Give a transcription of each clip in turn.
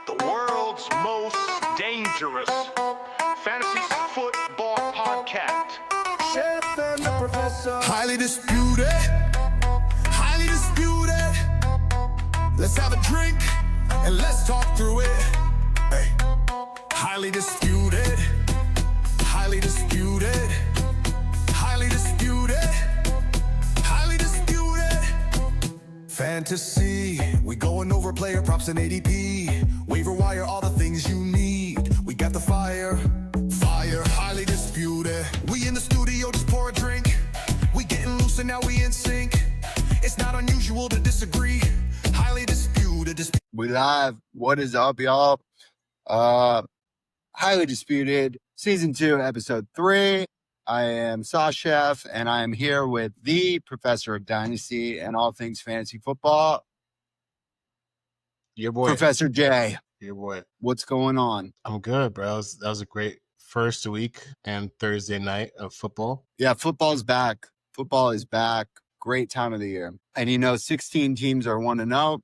the world's most dangerous fantasy football podcast. Chef and the professor. Highly disputed. Highly disputed. Let's have a drink and let's talk through it. Hey. Highly disputed. Highly disputed. Highly disputed. Highly disputed. Fantasy. We going over player props and ADP. Waiver wire, all the things you need. We got the fire. Fire, highly disputed. We in the studio, just pour a drink. We getting loose and now we in sync. It's not unusual to disagree. Highly disputed. We live. What is up, y'all? Highly disputed. Season 2, episode 3. I am Sauce Chef, and I am here with the professor of Dynasty and all things fantasy football, Your boy. Professor J. Your boy. What's going on? I'm good, bro. That was a great first week and Thursday night of football. Yeah, football's back. Football is back. Great time of the year. And 16 teams are 1-0.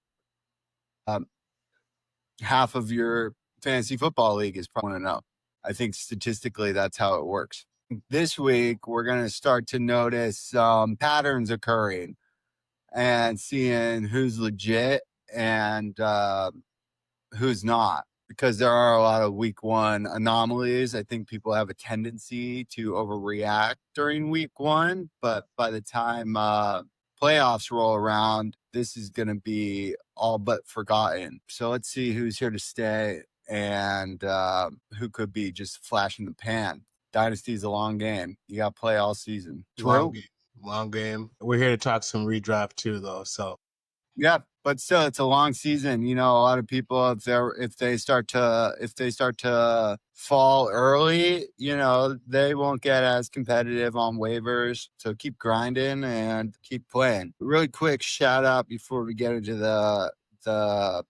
Half of your fantasy football league is probably 1-0. I think statistically that's how it works. This week, we're going to start to notice patterns occurring and seeing who's legit and who's not, because there are a lot of week 1 anomalies. I think people have a tendency to overreact during week 1, but by the time playoffs roll around, this is going to be all but forgotten. So let's see who's here to stay and who could be just flash in the pan. Dynasty's a long game. You got to play all season. Long game. We're here to talk some redraft too, though. So yeah, but still, it's a long season. A lot of people, if they start to fall early, they won't get as competitive on waivers. So keep grinding and keep playing. Really quick shout out before we get into the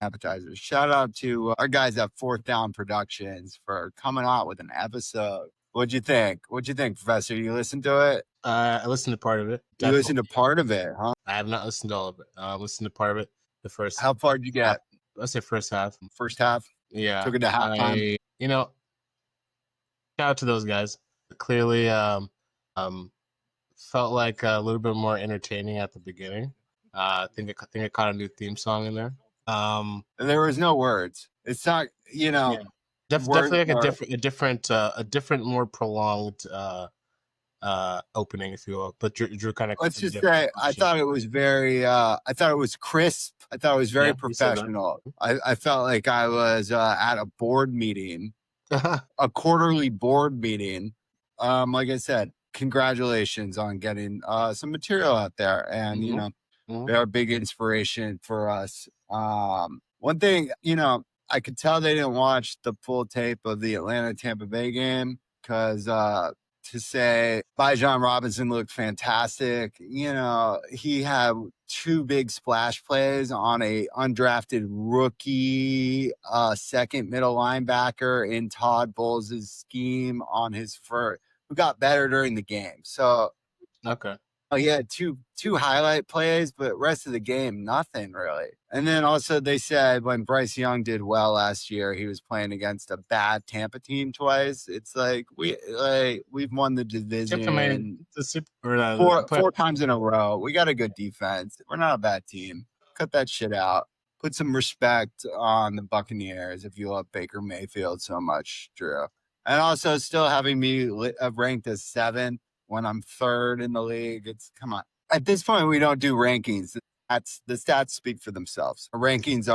appetizers. Shout out to our guys at Fourth Down Productions for coming out with an episode. What'd you think, Professor? You listened to it? I listened to part of it. Definitely. You listened to part of it, huh? I have not listened to all of it. I listened to part of it. The first. How far did you get? Let's say first half. First half? Yeah. Took it to halftime. Shout out to those guys. Clearly, felt like a little bit more entertaining at the beginning. I think I caught a new theme song in there. There was no words. It's not, Yeah. Definitely like a different, more prolonged opening, if you will. But Drew kind of. Let's just say, I thought it was crisp. I thought it was very professional. I felt like I was at a board meeting, a quarterly board meeting. Like I said, congratulations on getting some material out there, and they're a big inspiration for us. One thing, I could tell they didn't watch the full tape of the Atlanta-Tampa Bay game because to say Bijan Robinson looked fantastic. He had 2 big splash plays on a undrafted rookie, second middle linebacker in Todd Bowles' scheme on his first, who got better during the game. So, okay. He had two highlight plays, but rest of the game, nothing really. And then also they said when Bryce Young did well last year, he was playing against a bad Tampa team twice. It's like we've won the division four times in a row. We got a good defense. We're not a bad team. Cut that shit out. Put some respect on the Buccaneers if you love Baker Mayfield so much, Drew. And also still having me ranked as 7th. When I'm 3rd in the league, come on. At this point, we don't do rankings. The stats speak for themselves. Rankings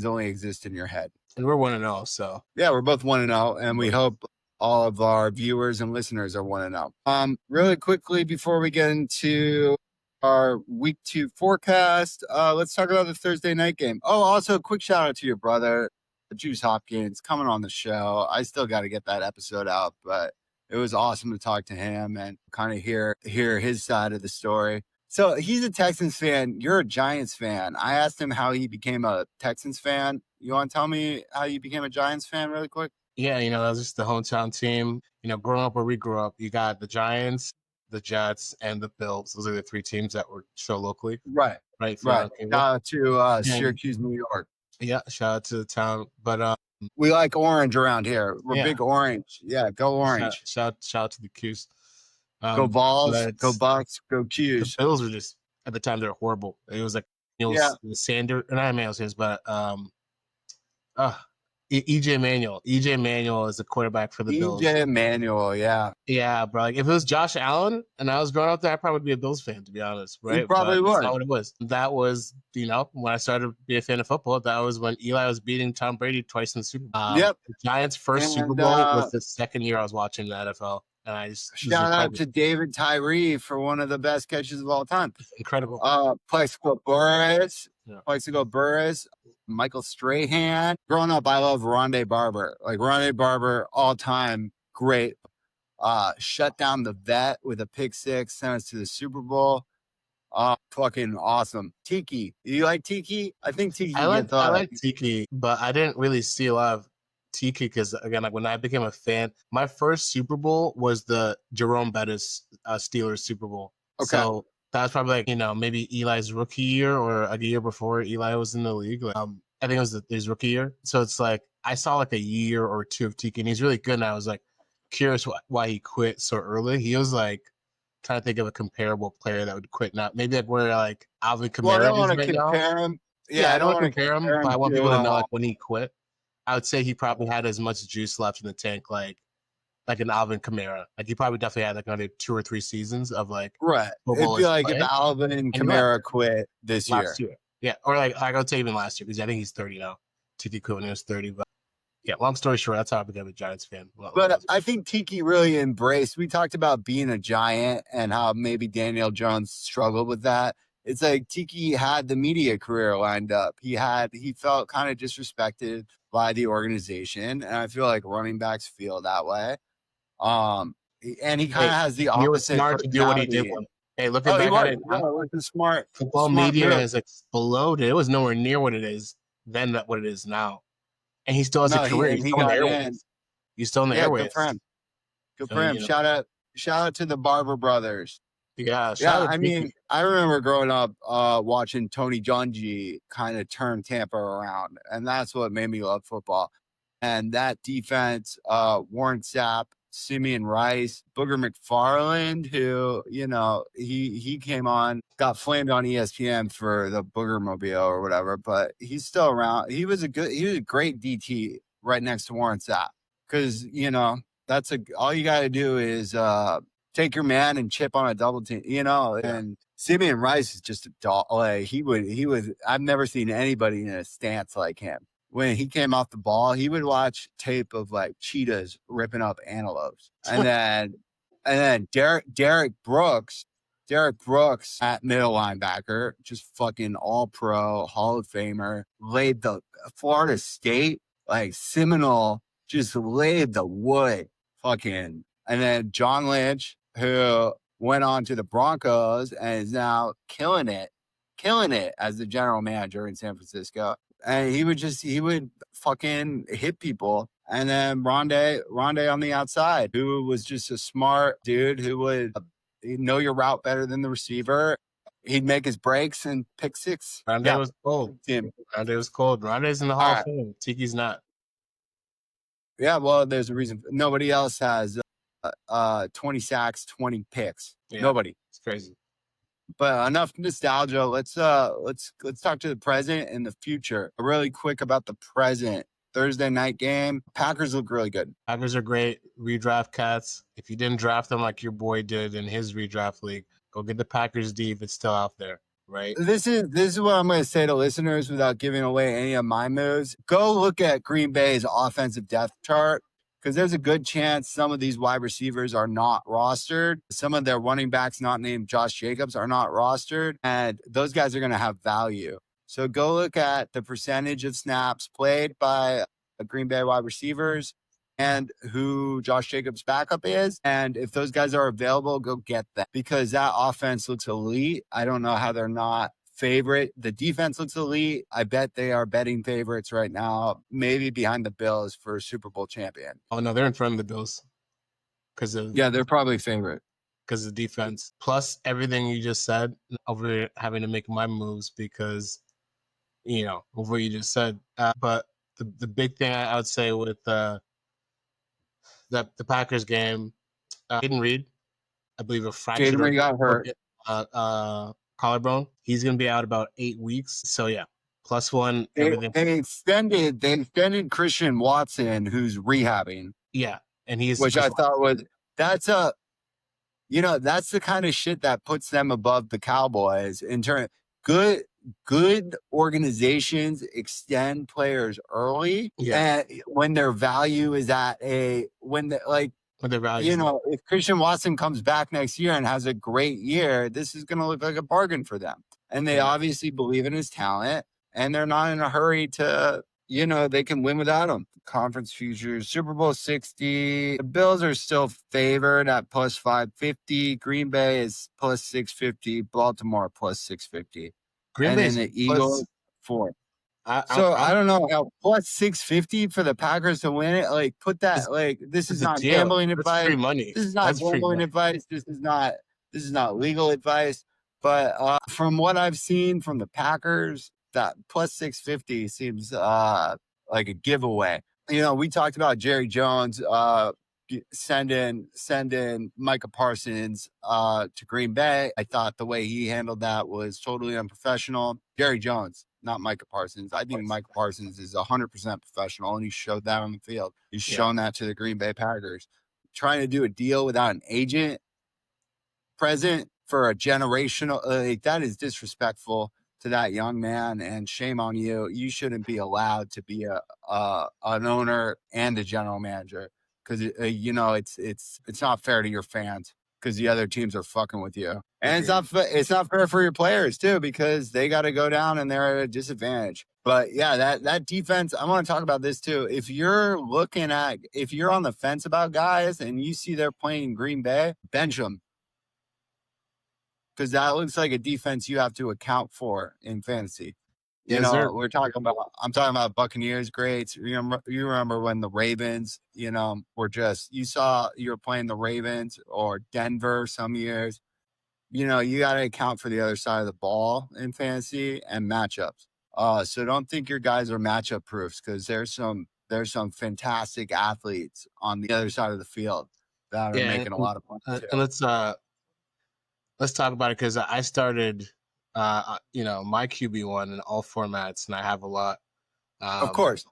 only exist in your head. And we're 1-0, so. Yeah, we're both 1-0, and we hope all of our viewers and listeners are 1-0. Really quickly, before we get into our week 2 forecast, let's talk about the Thursday night game. Oh, also a quick shout out to your brother, Juice Hopkins, coming on the show. I still got to get that episode out, but it was awesome to talk to him and kind of hear his side of the story. So he's a Texans fan. You're a Giants fan. I asked him how he became a Texans fan. You want to tell me how you became a Giants fan really quick? Yeah, that was just the hometown team. Growing up where we grew up, you got the Giants, the Jets, and the Bills. Those are the 3 teams that were show locally. Right. Right. To Syracuse, New York. Yeah, shout out to the town. But We like orange around here. We're yeah, big orange. Yeah, go orange. shout out to the Qs. Go balls. Go But Bucks. Go the Qs. Bills were just at the time they were horrible. It was like Yeah. Sanders, not Emmanuel Sanders, but EJ Manuel. EJ Manuel is the quarterback for the Bills. EJ Manuel. Yeah. Yeah, bro. Like if it was Josh Allen and I was growing up there, I probably would be a Bills fan, to be honest, right? He probably But that's would. not what it was. That was, when I started to be a fan of football, that was when Eli was beating Tom Brady twice in the Super Bowl. Yep. The Giants' first Super Bowl was the second year I was watching the NFL. And I just shout out to David Tyree for one of the best catches of all time. Incredible. Plaxico Burress. Plaxico Burress. Michael Strahan. Growing up, I love Rondé Barber. Like Rondé Barber, all time great. Shut down the vet with a pick six, sent us to the Super Bowl. Fucking awesome. Tiki. You like Tiki? I think Tiki. I like Tiki, but I didn't really see a lot of Tiki because, again, like when I became a fan, my first Super Bowl was the Jerome Bettis Steelers Super Bowl. Okay. So that was probably like, maybe Eli's rookie year or a year before Eli was in the league. Like, I think it was his rookie year. So it's like I saw like a year or two of Tiki and he's really good. And I was like curious why he quit so early. He was like trying to think of a comparable player that would quit now. Maybe like where like Alvin Kamara I don't want to compare him. Yeah, I don't want to compare him, but I want people to know like when he quit. I would say he probably had as much juice left in the tank, like an Alvin Kamara. Like he probably definitely had like another 2 or 3 seasons of like right. It'd be like if Alvin and Kamara quit this year. Yeah, or like I would say even last year because I think he's 30 now. Tiki quit when he was 30, but yeah. Long story short, that's how I became a Giants fan. But I think Tiki really embraced. We talked about being a Giant and how maybe Daniel Jones struggled with that. It's like Tiki had the media career lined up. He felt kind of disrespected by the organization. And I feel like running backs feel that way. And he kind of has the opposite. He was smart to do what he did. Hey, looking back at it, smart. Football media has exploded. It was nowhere near what it is then what it is now. And he still has a career. He's still in the airways. He's still in the airways. Good for him. Good for him. Shout out to the Barber brothers. Yeah, I mean, I remember growing up watching Tony Dungy kind of turn Tampa around, and that's what made me love football. And that defense, Warren Sapp, Simeon Rice, Booger McFarland, who, he came on, got flamed on ESPN for the Booger Mobile or whatever, but he's still around. He was a great DT right next to Warren Sapp because, all you got to do is take your man and chip on a double team, and Simeon Rice is just a dog. Like he would, I've never seen anybody in a stance like him. When he came off the ball, he would watch tape of like cheetahs ripping up antelopes. And then Derek Brooks at middle linebacker, just fucking all pro, Hall of Famer, laid the Florida State, like Seminole, just laid the wood fucking. And then John Lynch, who went on to the Broncos and is now killing it as the general manager in San Francisco. And he would fucking hit people. And then Rondé on the outside, who was just a smart dude who would know your route better than the receiver. He'd make his breaks and pick six. Rondé was cold. Rondé was cold. Rondé's in the Hall of Fame. Tiki's not. Yeah, well, there's a reason. Nobody else has 20 sacks, 20 picks. Yeah, nobody. It's crazy. But enough nostalgia. Let's talk to the present and the future. Really quick about the present. Thursday night game. Packers look really good. Packers are great. Redraft cats. If you didn't draft them like your boy did in his redraft league, go get the Packers D if it's still out there. Right. This is what I'm going to say to listeners without giving away any of my moves. Go look at Green Bay's offensive depth chart. Because there's a good chance some of these wide receivers are not rostered. Some of their running backs not named Josh Jacobs are not rostered. And those guys are going to have value. So go look at the percentage of snaps played by Green Bay wide receivers and who Josh Jacobs' backup is. And if those guys are available, go get them. Because that offense looks elite. I don't know how they're not favorite. The defense looks elite. I bet they are betting favorites right now, maybe behind the Bills for Super Bowl champion. Oh no, they're in front of the Bills they're probably favorite because of the defense. Plus everything you just said over having to make my moves because with what you just said. But the big thing I would say with the Packers game, Jaden Reed, I believe a fractured Jaden Reed got hurt. Collarbone. He's going to be out about 8 weeks. So yeah, +1 everything. They extended Christian Watson, who's rehabbing. Yeah, and which I thought that's the kind of shit that puts them above the Cowboys in turn. Good organizations extend players early, and when their value is at when their value, if Christian Watson comes back next year and has a great year, this is going to look like a bargain for them. And they obviously believe in his talent, and they're not in a hurry to, they can win without him. Conference futures, Super Bowl 60. The Bills are still favored at +550. Green Bay is +650. Baltimore +650. Green Bay and the Eagles 4. I don't know how +650 for the Packers to win it. Like, put that. This is not gambling advice. Free money. This is not gambling advice. This is not legal advice. But from what I've seen from the Packers, that +650 seems like a giveaway. We talked about Jerry Jones sending Micah Parsons to Green Bay. I thought the way he handled that was totally unprofessional. Jerry Jones, not Micah Parsons. I think Micah Parsons is 100% professional, and he showed that on the field. He's shown that to the Green Bay Packers. Trying to do a deal without an agent present for a generational, that is disrespectful to that young man, and shame on you. You shouldn't be allowed to be an owner and a general manager, because it's not fair to your fans, because the other teams are fucking with you, and it's not fair for your players too, because they got to go down and they're at a disadvantage. But yeah, that defense, I want to talk about this too. If you're on the fence about guys and you see they're playing Green Bay, bench them. Because that looks like a defense you have to account for in fantasy. I'm talking about Buccaneers greats. You remember when the Ravens, you were playing the Ravens or Denver some years. You got to account for the other side of the ball in fantasy and matchups. So don't think your guys are matchup proofs, because there's some fantastic athletes on the other side of the field that are making a lot of money too. And let's talk about it, because I started, my QB1 in all formats, and I have a lot. Of course,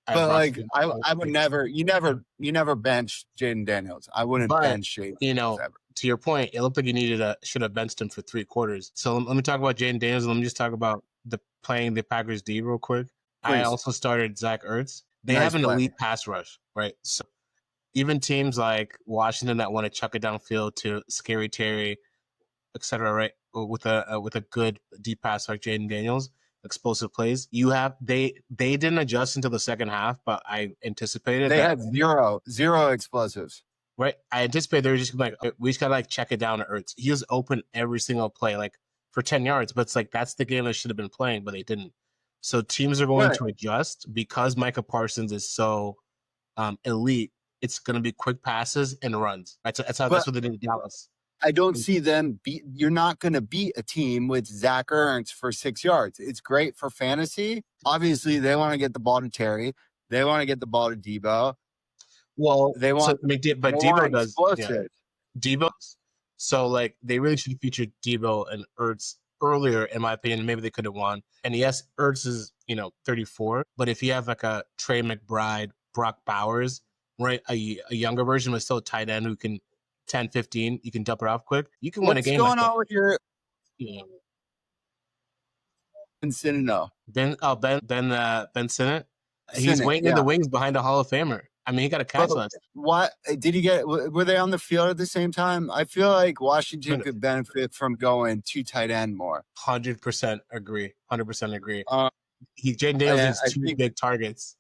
but I would never. You never bench Jaden Daniels. I wouldn't bench Jaden. To your point, it looked like you should have benched him for 3 quarters. So let me talk about Jaden Daniels, and let me just talk about playing the Packers D real quick. Please. I also started Zach Ertz. They have an elite pass rush, right? So even teams like Washington that want to chuck it downfield to Scary Terry, etc., right? With a good deep pass like Jaden Daniels, explosive plays. They didn't adjust until the second half, but I anticipated they had zero explosives. Right, I anticipated they were just like, we just gotta check it down to Ertz. He was open every single play, for 10 yards. But it's that's the game they should have been playing, but they didn't. So teams are going to adjust because Micah Parsons is so elite. It's going to be quick passes and runs. Right, so that's what they did in Dallas. I don't see them you're not going to beat a team with Zach Ertz for 6 yards. It's great for fantasy. Obviously, they want to get the ball to Terry. They want to get the ball to Debo. Well, they want, but Debo does. Explosive. Debo. So they really should have featured Debo and Ertz earlier, in my opinion. Maybe they could have won. And yes, Ertz is 34. But if you have a Trey McBride, Brock Bowers, right, a younger version but still a tight end who can 10, 15, you can dump it off quick. You can win a game. What's going on with your Ben Sinnott? Ben Sinnott. He's waiting in the wings behind a Hall of Famer. I mean, he got a catch last. What did he get? Were they on the field at the same time? I feel like Washington could benefit from going 2 tight end more. 100% agree. 100% agree. Jaden Daniels needs 2 big targets.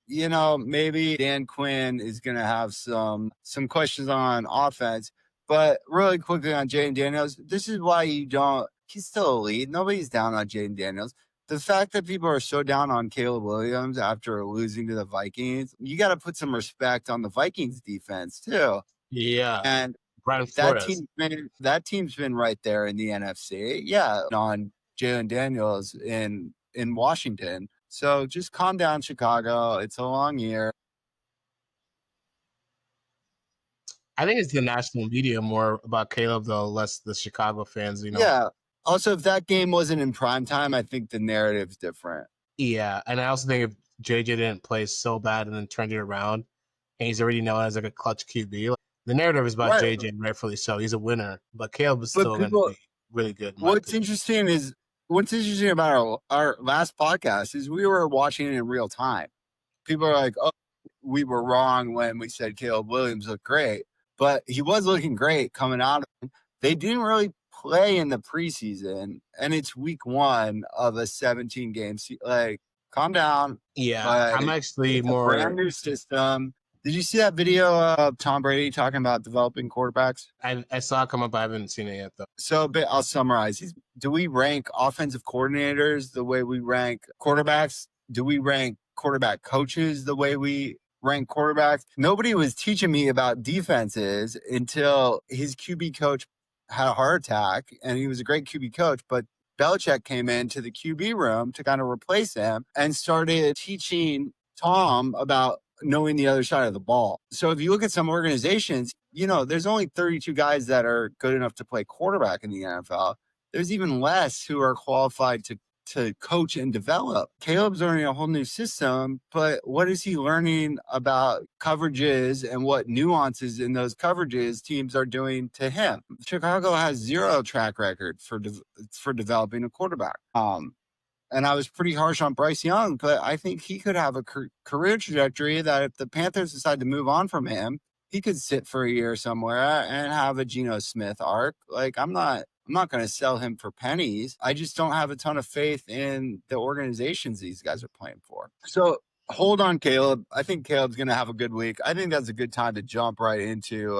Maybe Dan Quinn is going to have some questions on offense, but really quickly on Jaden Daniels, this is why he's still elite. Nobody's down on Jaden Daniels. The fact that people are so down on Caleb Williams after losing to the Vikings, you got to put some respect on the Vikings defense too. Yeah. And that team's been right there in the NFC. Yeah. On Jalen Daniels in Washington. So just calm down, Chicago. It's a long year. I think it's the national media more about Caleb, though, less the Chicago fans, Yeah. Also, if that game wasn't in prime time, I think the narrative's different. Yeah. And I also think if JJ didn't play so bad and then turned it around, and he's already known as like a clutch QB, the narrative is about JJ, and rightfully so. He's a winner, but Caleb is still going to be really good. What's interesting about our last podcast is we were watching it in real time. People are like, oh, we were wrong when we said Caleb Williams looked great, but he was looking great coming out of it. They didn't really play in the preseason, and it's week 1 of a 17 game season. Like, calm down. Yeah, I'm actually more brand new system. Did you see that video of Tom Brady talking about developing quarterbacks? I saw it come up. I haven't seen it yet, though. So I'll summarize. Do we rank offensive coordinators the way we rank quarterbacks? Do we rank quarterback coaches the way we rank quarterbacks? Nobody was teaching me about defenses until his QB coach had a heart attack, and he was a great QB coach, but Belichick came into the QB room to kind of replace him and started teaching Tom about knowing the other side of the ball. So if you look at some organizations, there's only 32 guys that are good enough to play quarterback in the NFL. There's even less who are qualified to coach and develop. Caleb's learning a whole new system, but what is he learning about coverages and what nuances in those coverages teams are doing to him? Chicago has 0 track record for developing a quarterback. And I was pretty harsh on Bryce Young, but I think he could have a career trajectory that if the Panthers decide to move on from him, he could sit for a year somewhere and have a Geno Smith arc. Like, I'm not going to sell him for pennies. I just don't have a ton of faith in the organizations these guys are playing for. So hold on, Caleb. I think Caleb's going to have a good week. I think that's a good time to jump right into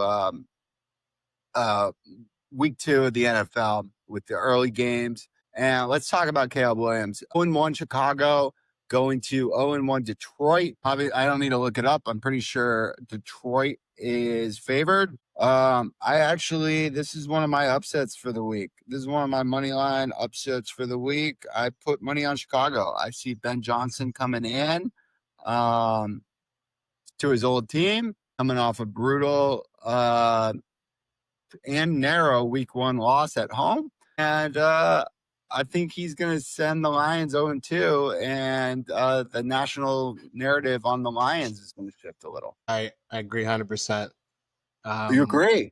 week 2 of the NFL with the early games. And let's talk about Caleb Williams. 0-1 Chicago, going to 0-1 Detroit. I don't need to look it up. I'm pretty sure Detroit is favored. This is one of my upsets for the week. This is one of my money line upsets for the week. I put money on Chicago. I see Ben Johnson coming in to his old team, coming off a brutal and narrow week 1 loss at home. And I think he's going to send the Lions 0-2, and the national narrative on the Lions is going to shift a little. I agree 100%. You agree?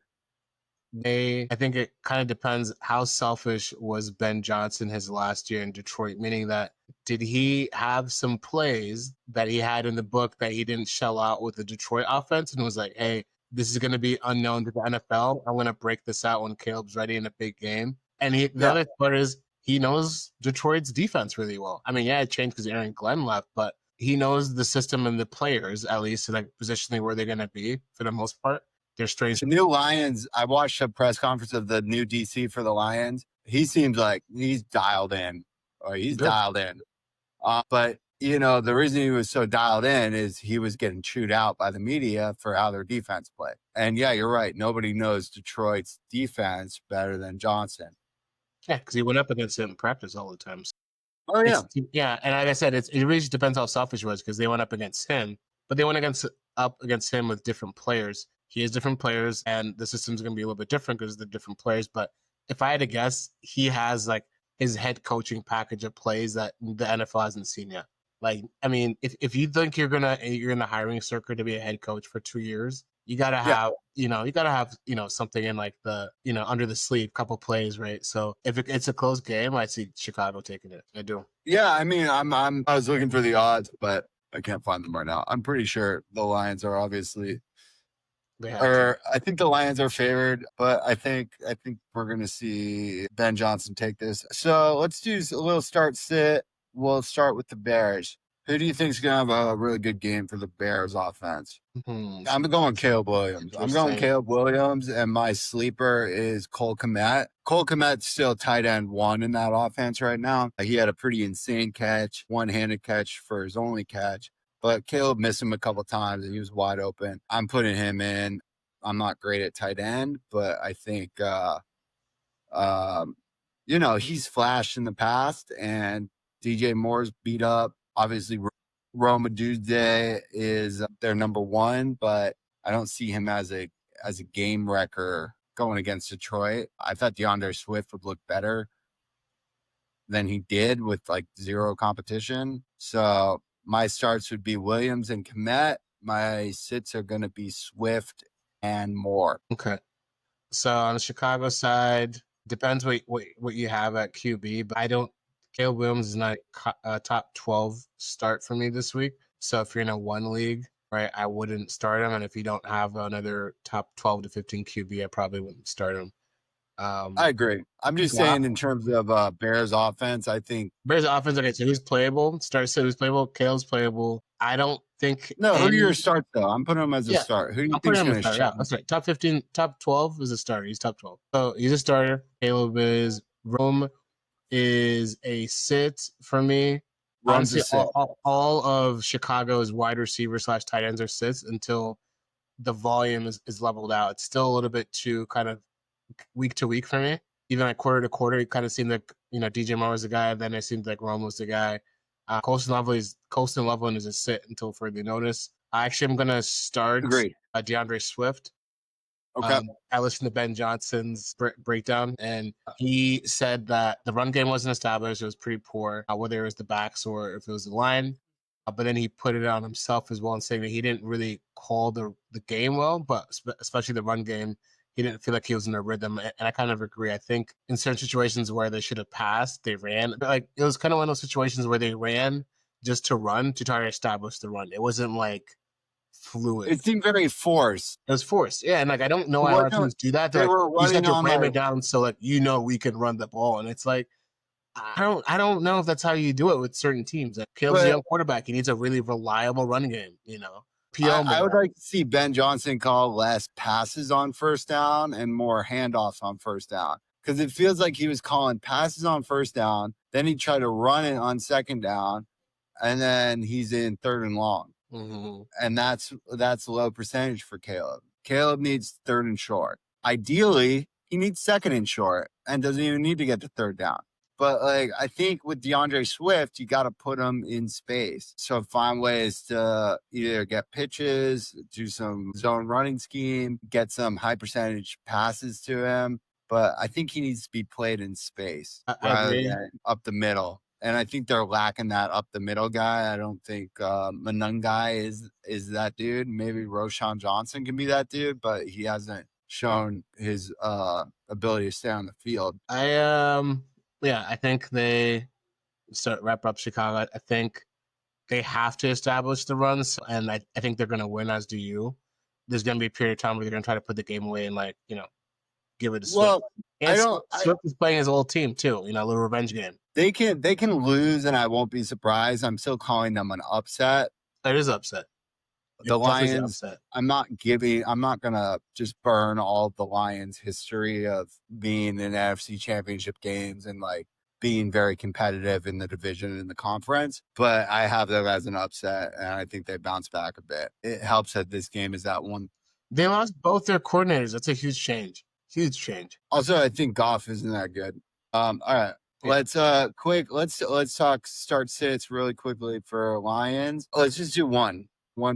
I think it kind of depends how selfish was Ben Johnson his last year in Detroit, meaning that did he have some plays that he had in the book that he didn't shell out with the Detroit offense and was like, hey, this is going to be unknown to the NFL. I'm going to break this out when Caleb's ready in a big game. And the other part is he knows Detroit's defense really well. I mean, yeah, it changed because Aaron Glenn left, but he knows the system and the players, at least, like positionally where they're going to be for the most part. They're strange. The new Lions, I watched a press conference of the new DC for the Lions. He seems like he's dialed in. Dialed in. But, the reason he was so dialed in is he was getting chewed out by the media for how their defense played. And yeah, you're right. Nobody knows Detroit's defense better than Johnson. Yeah, because he went up against him in practice all the time. Oh, yeah. Yeah, and like I said, it really just depends how selfish he was because they went up against him, but they went up against him with different players. He has different players, and the system's going to be a little bit different because of the different players. But if I had to guess, he has like his head coaching package of plays that the NFL hasn't seen yet. Like, I mean, if you think you're in the hiring circuit to be a head coach for 2 years, you gotta have, something in like the, under the sleeve, couple plays, right? So if it's a close game, I see Chicago taking it. I do. Yeah, I mean, I was looking for the odds, but I can't find them right now. I'm pretty sure the Lions are obviously. I think the Lions are favored, but I think we're going to see Ben Johnson take this. So let's do a little start sit. We'll start with the Bears. Who do you think is going to have a really good game for the Bears offense? I'm going Caleb Williams. I'm going Caleb Williams, and my sleeper is Cole Kmet. Cole Kmet's still tight end 1 in that offense right now. He had a pretty insane catch, one-handed catch for his only catch. But Caleb missed him a couple times, and he was wide open. I'm putting him in. I'm not great at tight end, but I think you know, he's flashed in the past, and DJ Moore's beat up. Obviously, Roma Tuesday is their number one, but I don't see him as a game wrecker going against Detroit. I thought DeAndre Swift would look better than he did with like zero competition. So my starts would be Williams and Kmet. My sits are going to be Swift and Moore. Okay. So on the Chicago side, depends what you have at QB, but I don't. Caleb Williams is not a top 12 start for me this week. So if you're in a one league, right, I wouldn't start him. And if you don't have another top 12 to 15 QB, I probably wouldn't start him. I agree. I'm just saying in terms of Bears offense, I think Bears offense. Okay, so who's playable? Who's playable? Caleb's playable. I don't think. No, who are your starts though? I'm putting him as a start. Who do you think is going to start? Yeah, that's right. Top 15, top 12 is a starter. He's top 12. So he's a starter. Caleb is. Rome is a sit for me. Honestly, all of Chicago's wide receiver / tight ends are sits until the volume is leveled out. It's still a little bit too kind of week to week for me. Even like quarter to quarter, it kind of seemed like, you know, DJ Moore was the guy. Then it seemed like Rome was the guy. Colston Loveland is a sit until further notice. I actually am going to start DeAndre Swift. Okay. I listened to Ben Johnson's breakdown, and he said that the run game wasn't established. It was pretty poor, whether it was the backs or if it was the line. But then he put it on himself as well and saying that he didn't really call the game well, but especially the run game, he didn't feel like he was in a rhythm. And I kind of agree. I think in certain situations where they should have passed, they ran. Like it was kind of one of those situations where they ran just to run to try to establish the run. It wasn't like fluid. It seemed very forced. It was forced. Yeah, and like I don't know why a lot of teams do that. They're like, you just have to ram it down so like you know we can run the ball. And it's like I don't know if that's how you do it with certain teams. Like Caleb's a young quarterback. He needs a really reliable run game, you know. I would like to see Ben Johnson call less passes on first down and more handoffs on first down. Because it feels like he was calling passes on first down, then he tried to run it on second down, and then he's in third and long. Mm-hmm. And that's low percentage for Caleb. Caleb needs third and short. Ideally, he needs second and short and doesn't even need to get to third down. But like I think with DeAndre Swift, you got to put him in space. So find ways to either get pitches, do some zone running scheme, get some high percentage passes to him. But I think he needs to be played in space rather than up the middle. And I think they're lacking that up the middle guy. I don't think Manungai is that dude. Maybe Roshan Johnson can be that dude, but he hasn't shown his ability to stay on the field. I think they wrap up Chicago. I think they have to establish the runs, and I think they're going to win, as do you. There's going to be a period of time where they're going to try to put the game away and, like, you know, give it to Swift. Well, and Swift is playing his old team, too, you know, a little revenge game. They can lose, and I won't be surprised. I'm still calling them an upset. It is upset. The Lions, I'm not going to just burn all of the Lions' history of being in NFC championship games and like being very competitive in the division and the conference, but I have them as an upset, and I think they bounce back a bit. It helps that this game is at one. They lost both their coordinators. That's a huge change. Huge change. Also, I think Goff isn't that good. All right. Let's talk start sits really quickly for Lions. Let's just do one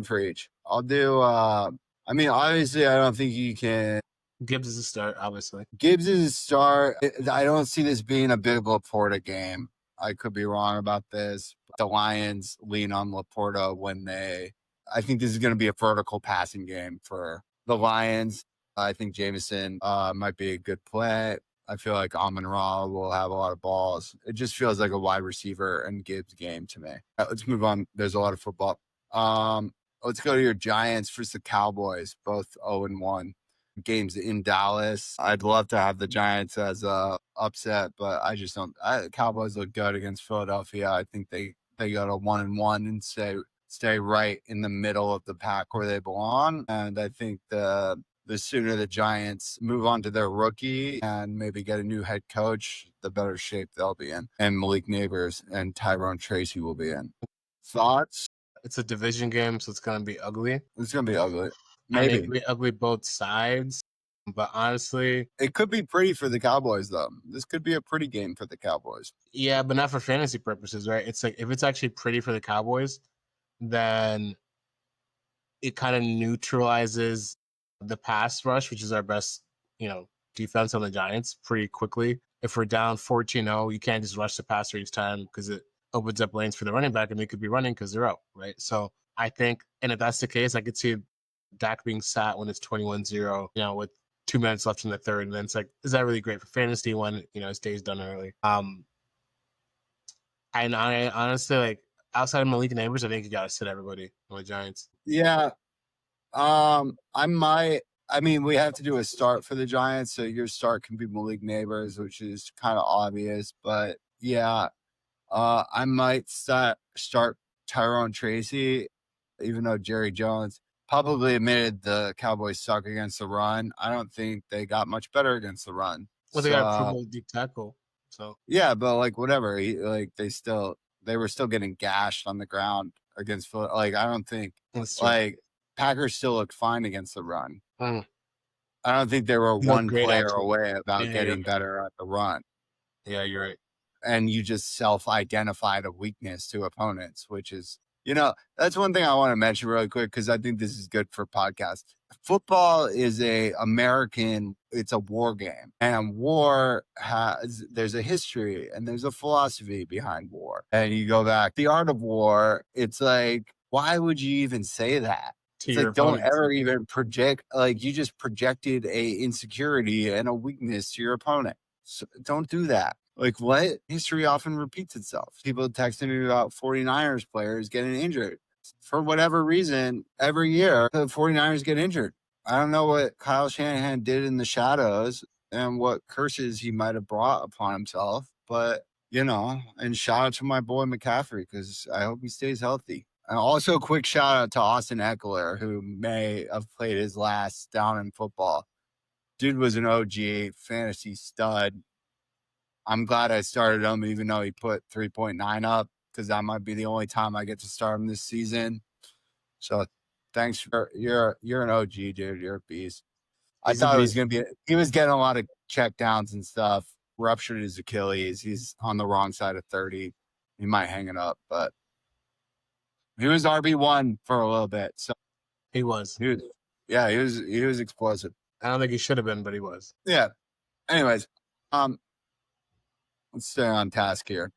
for each. I'll do obviously I don't think you can. Gibbs is a start, obviously. Gibbs is a start. I don't see this being a big Laporta game. I could be wrong about this. The Lions lean on Laporta I think this is going to be a vertical passing game for the Lions. I think Jameson might be a good play. I feel like Amon-Ra will have a lot of balls. It just feels like a wide receiver and Gibbs game to me. Let's move on. There's a lot of football. Let's go to your Giants versus the Cowboys, both 0-1. Games in Dallas. I'd love to have the Giants as a upset, but I just don't. Cowboys look good against Philadelphia. I think they go to 1-1 and stay right in the middle of the pack where they belong. And I think the sooner the Giants move on to their rookie and maybe get a new head coach, the better shape they'll be in. And Malik Neighbors and Tyrone Tracy will be in. Thoughts? It's a division game, so it's going to be ugly. It's going to be ugly. Maybe ugly both sides. But honestly, it could be pretty for the Cowboys, though. This could be a pretty game for the Cowboys. yeah, but not for fantasy purposes, right? It's like if it's actually pretty for the Cowboys, then it kind of neutralizes the pass rush, which is our best, defense on the Giants pretty quickly. If we're down 14-0, you can't just rush the passer each time because it opens up lanes for the running back and they could be running because they're out, right? So I think, and if that's the case, I could see Dak being sat when it's 21-0, with 2 minutes left in the third. And then it's like, is that really great for fantasy when, his day's done early? And I honestly, like, outside of Malik Neighbors, I think you got to sit everybody on the Giants. Yeah. We have to do a start for the Giants, so your start can be Malik Neighbors, which is kind of obvious. But yeah, I might start Tyrone Tracy, even though Jerry Jones publicly admitted the Cowboys suck against the run. I don't think they got much better against the run. Well, they got a Pro Bowl deep tackle, so yeah, but like whatever, they were still getting gashed on the ground against Philly. Like I don't think Packers still looked fine against the run. I don't think they were one player away about getting better at the run. Yeah, you're right. And you just self-identified a weakness to opponents, which is, that's one thing I want to mention really quick because I think this is good for podcasts. Football is it's a war game, and there's a history and there's a philosophy behind war. And you go back, the art of war, it's like, why would you even say that? It's like, don't ever even project, like you just projected a insecurity and a weakness to your opponent. So don't do that. Like what? History often repeats itself. People texting me about 49ers players getting injured. For whatever reason, every year, the 49ers get injured. I don't know what Kyle Shanahan did in the shadows and what curses he might have brought upon himself. But, and shout out to my boy McCaffrey because I hope he stays healthy. And also a quick shout out to Austin Eckler, who may have played his last down in football. Dude was an OG, fantasy stud. I'm glad I started him, even though he put 3.9 up, because that might be the only time I get to start him this season. So thanks you're an OG, dude. You're a beast. I thought he was getting a lot of check downs and stuff, ruptured his Achilles. He's on the wrong side of 30. He might hang it up, but he was RB1 for a little bit. So he was. He was explosive. I don't think he should have been, but he was. Yeah. Anyways, let's stay on task here.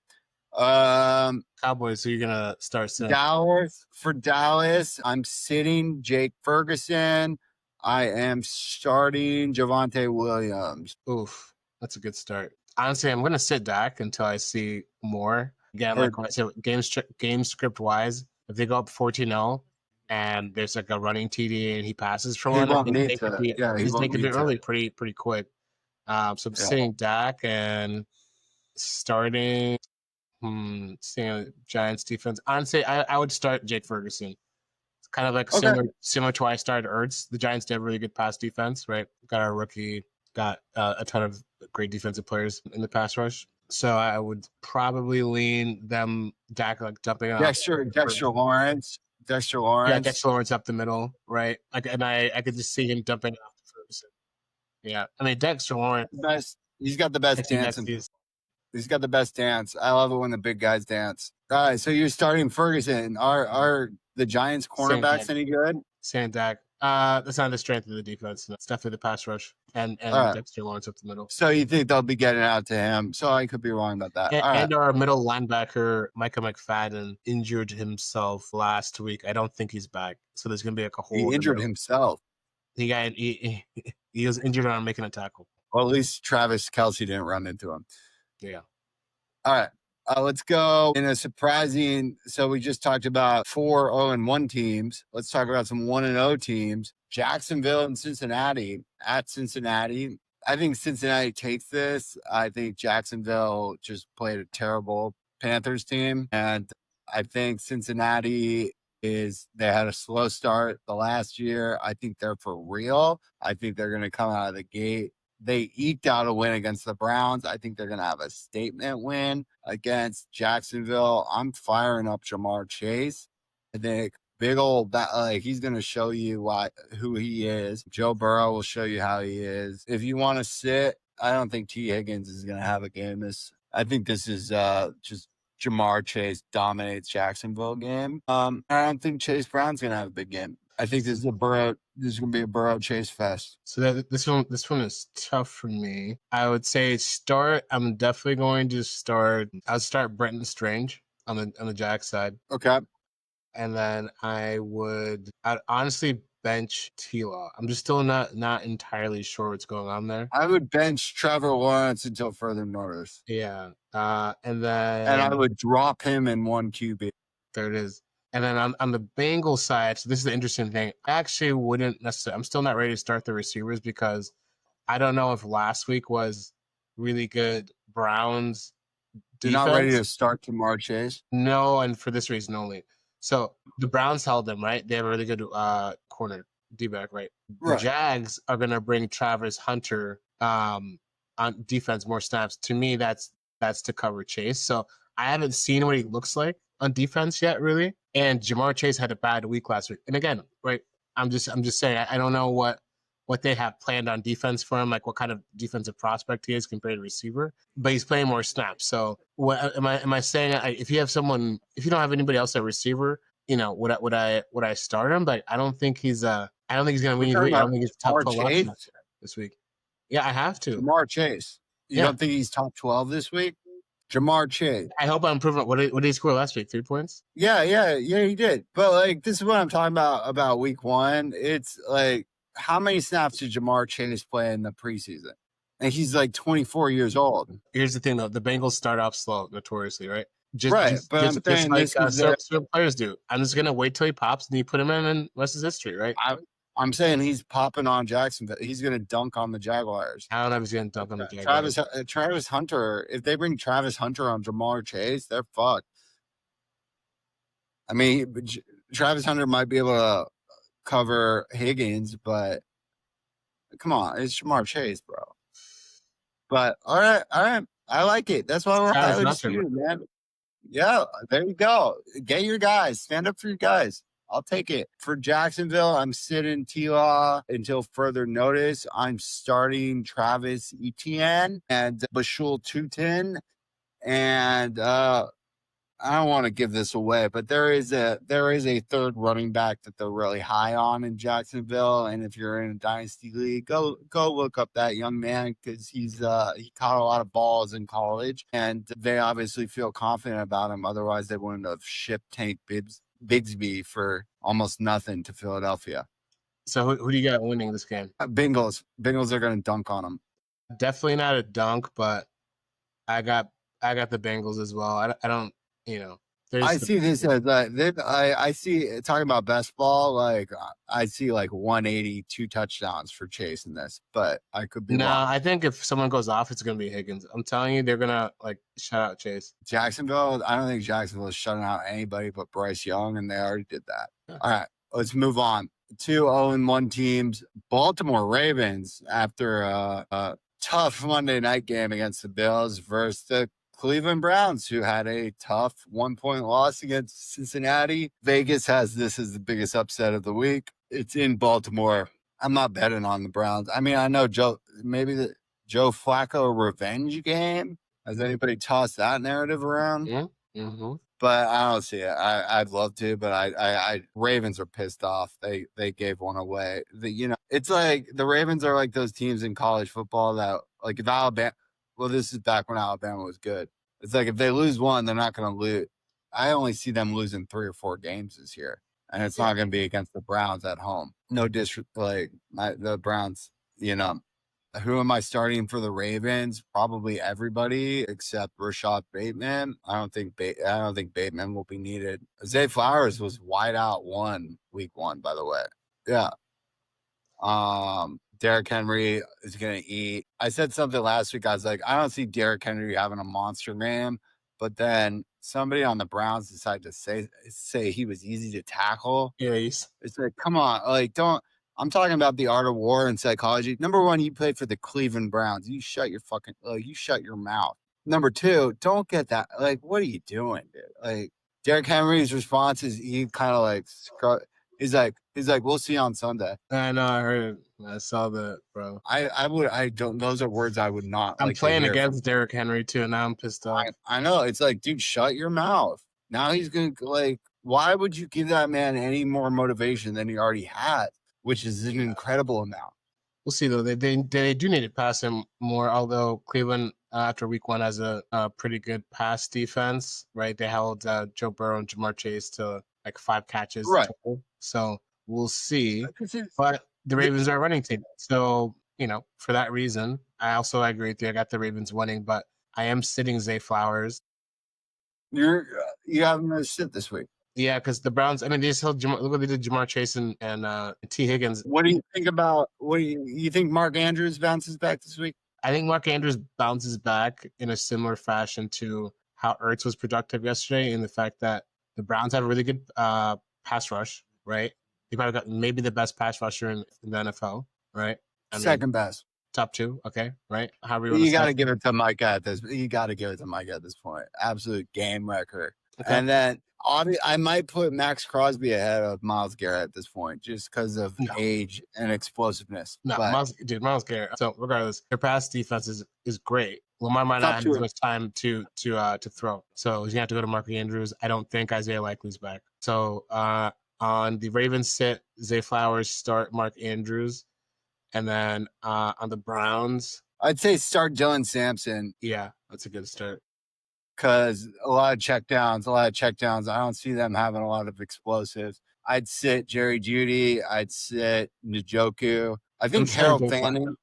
Cowboys, so you're gonna start sitting. Dallas, I'm sitting Jake Ferguson. I am starting Javonte Williams. Oof, that's a good start. Honestly, I'm gonna sit Dak until I see more. Again, like I said, game script wise, if they go up 14-0 and there's like a running TD and he passes for one, he's making it early pretty quick. So I'm sitting Dak and starting Giants defense. Honestly, I would start Jake Ferguson. It's kind of like similar to why I started Ertz. The Giants did have really good pass defense, right? Got our rookie, got a ton of great defensive players in the pass rush. So I would probably lean them Dak like jumping on Dexter Lawrence. Yeah, Dexter Lawrence up the middle, right? I could just see him dumping off to Ferguson. Yeah, I mean Dexter Lawrence. He's got the best dance. He's got the best dance. I love it when the big guys dance. All right, so you're starting Ferguson. Are the Giants cornerbacks any good? Saying Dak. That's not the strength of the defense. It's definitely the pass rush and Dexter Lawrence up the middle. So you think they'll be getting out to him? So I could be wrong about that. And our middle linebacker, Micah McFadden, injured himself last week. I don't think he's back. So there's going to be like a whole. He injured himself. He was injured on making a tackle. Well, at least Travis Kelce didn't run into him. Yeah. All right. Let's go in a surprising. So we just talked about 4-0-1 teams. Let's talk about some 1-0 teams. Jacksonville and Cincinnati. At Cincinnati, I think Cincinnati takes this. I think Jacksonville just played a terrible Panthers team, and I think Cincinnati they had a slow start the last year. I think they're for real. I think they're going to come out of the gate. They eked out a win against the Browns. I think they're going to have a statement win against Jacksonville. I'm firing up Jamar Chase. I think big old like he's gonna show you who he is. Joe Burrow will show you how he is. If you want to sit, I don't think T. Higgins is gonna have a game. I think this is just Jamar Chase dominates Jacksonville game. I don't think Chase Brown's gonna have a big game. I think this is gonna be a Burrow Chase fest. So this one is tough for me. I would say I'm definitely going to start. I'll start Brenton Strange on the Jack side. Okay. And then I'd honestly bench T-Law. I'm just still not entirely sure what's going on there. I would bench Trevor Lawrence until further notice. Yeah. And I would drop him in one QB. There it is. And then on the Bengals side, so this is the interesting thing. I actually wouldn't necessarily. I'm still not ready to start the receivers because I don't know if last week was really good Browns defense. You're not ready to start Jamar Chase? No, and for this reason only. So the Browns held them, right? They have a really good corner D-back, right? The Jags are going to bring Travis Hunter on defense more snaps. To me, that's to cover Chase. So I haven't seen what he looks like on defense yet, really. And Jamar Chase had a bad week last week. And again, right? I'm just saying I don't know what they have planned on defense for him, like what kind of defensive prospect he is compared to receiver. But he's playing more snaps. So what am I saying? If you don't have anybody else at receiver, would I start him? But I don't think he's going to win. I don't think he's top 12 this week. Yeah, I have to. Jamar Chase. You don't think he's top 12 this week? Jamar Chase. I hope I'm improving. What did he score last week? 3 points? Yeah, he did. But like, this is what I'm talking about week one. It's like, how many snaps did Jamar Chase play in the preseason? And he's like 24 years old. Here's the thing, though. The Bengals start off slow, notoriously, right? Just like certain players do. I'm just going to wait till he pops and you put him in and rest is history, right? I'm saying he's popping on Jacksonville. He's going to dunk on the Jaguars. I don't know if he's going to dunk on the Jaguars. Travis Hunter, if they bring Travis Hunter on Jamar Chase, they're fucked. I mean, Travis Hunter might be able to cover Higgins, but come on, it's Jamar Chase, bro. But all right, I like it. That's why we're undisputed, man. Yeah, there you go. Get your guys. Stand up for your guys. I'll take it. For Jacksonville, I'm sitting T-Law until further notice. I'm starting Travis Etienne and Bashul Tutin. And I don't want to give this away, but there is a third running back that they're really high on in Jacksonville. And if you're in a dynasty league, go look up that young man because he caught a lot of balls in college, and they obviously feel confident about him. Otherwise, they wouldn't have shipped Tank Bigsby for almost nothing to Philadelphia. So who do you got winning this game? Bengals. Bengals are going to dunk on them. Definitely not a dunk, but I got the Bengals as well. I don't. I see this as I see talking about best ball. Like I see like 182 touchdowns for Chase in this, but I could be wrong. I think if someone goes off, it's going to be Higgins. I'm telling you, they're going to like shut out Chase. Jacksonville. I don't think Jacksonville is shutting out anybody but Bryce Young, and they already did that. Yeah. All right, let's move on. 2-0-1 teams. Baltimore Ravens after a tough Monday night game against the Bills versus the Cleveland Browns, who had a tough 1-point loss against Cincinnati. Vegas has this as the biggest upset of the week. It's in Baltimore. I'm not betting on the Browns. I mean, I know maybe the Joe Flacco revenge game. Has anybody tossed that narrative around? Yeah. Mm-hmm. But I don't see it. I'd love to, but I Ravens are pissed off. They gave one away. It's like the Ravens are like those teams in college football that, like, if Alabama. Well, this is back when Alabama was good. It's like if they lose one, they're not going to lose. I only see them losing 3 or 4 games this year, and it's not going to be against the Browns at home. No disrespect, the Browns. Who am I starting for the Ravens? Probably everybody except Rashad Bateman. I don't think Bateman will be needed. Zay Flowers was wide out week 1, by the way. Yeah. Derrick Henry is going to eat. I said something last week. I was like, I don't see Derrick Henry having a monster game. But then somebody on the Browns decided to say he was easy to tackle. Yeah, it's like, come on. Like, don't. I'm talking about the art of war and psychology. Number 1, you played for the Cleveland Browns. You shut your mouth. Number 2, don't get that. Like, what are you doing, dude? Like, Derrick Henry's response is he kind of like he's like we'll see on Sunday. I know, I heard it. I saw that, bro. I don't. Those are words I would not. I'm like playing to hear against Derrick Henry too, and now I'm pissed off. I know. It's like, dude, shut your mouth. Now he's gonna like. Why would you give that man any more motivation than he already had, which is an incredible amount? We'll see though. They do need to pass him more. Although Cleveland after week 1 has a pretty good pass defense, right? They held Joe Burrow and Jamar Chase to like 5 catches total. So we'll see. But the Ravens are a running team, so for that reason, I agree with you. I got the Ravens winning, but I am sitting Zay Flowers. You have him to sit this week. Yeah, because the Browns. I mean, they just held. Look what they did, Jamar Chase and T. Higgins. What do you think about? What do you think? Mark Andrews bounces back this week? I think Mark Andrews bounces back in a similar fashion to how Ertz was productive yesterday, in the fact that the Browns have a really good pass rush, right? They probably got maybe the best pass rusher in the NFL, right? Second best. Top 2, okay, right? You got to give it to Micah at this. You got to give it to Micah at this point. Absolute game record. Okay. And then I might put Max Crosby ahead of Myles Garrett at this point, just because of age and explosiveness. No, Myles Garrett. So regardless, their pass defense is great. Lamar might not have as much time to throw, so he's gonna have to go to Mark Andrews. I don't think Isaiah Likely's back. So on the Ravens sit Zay Flowers, start Mark Andrews. And then on the Browns, I'd say start Dylan Sampson. Yeah, that's a good start. Because a lot of checkdowns. I don't see them having a lot of explosives. I'd sit Jerry Jeudy. I'd sit Njoku. I think Harold Fannin.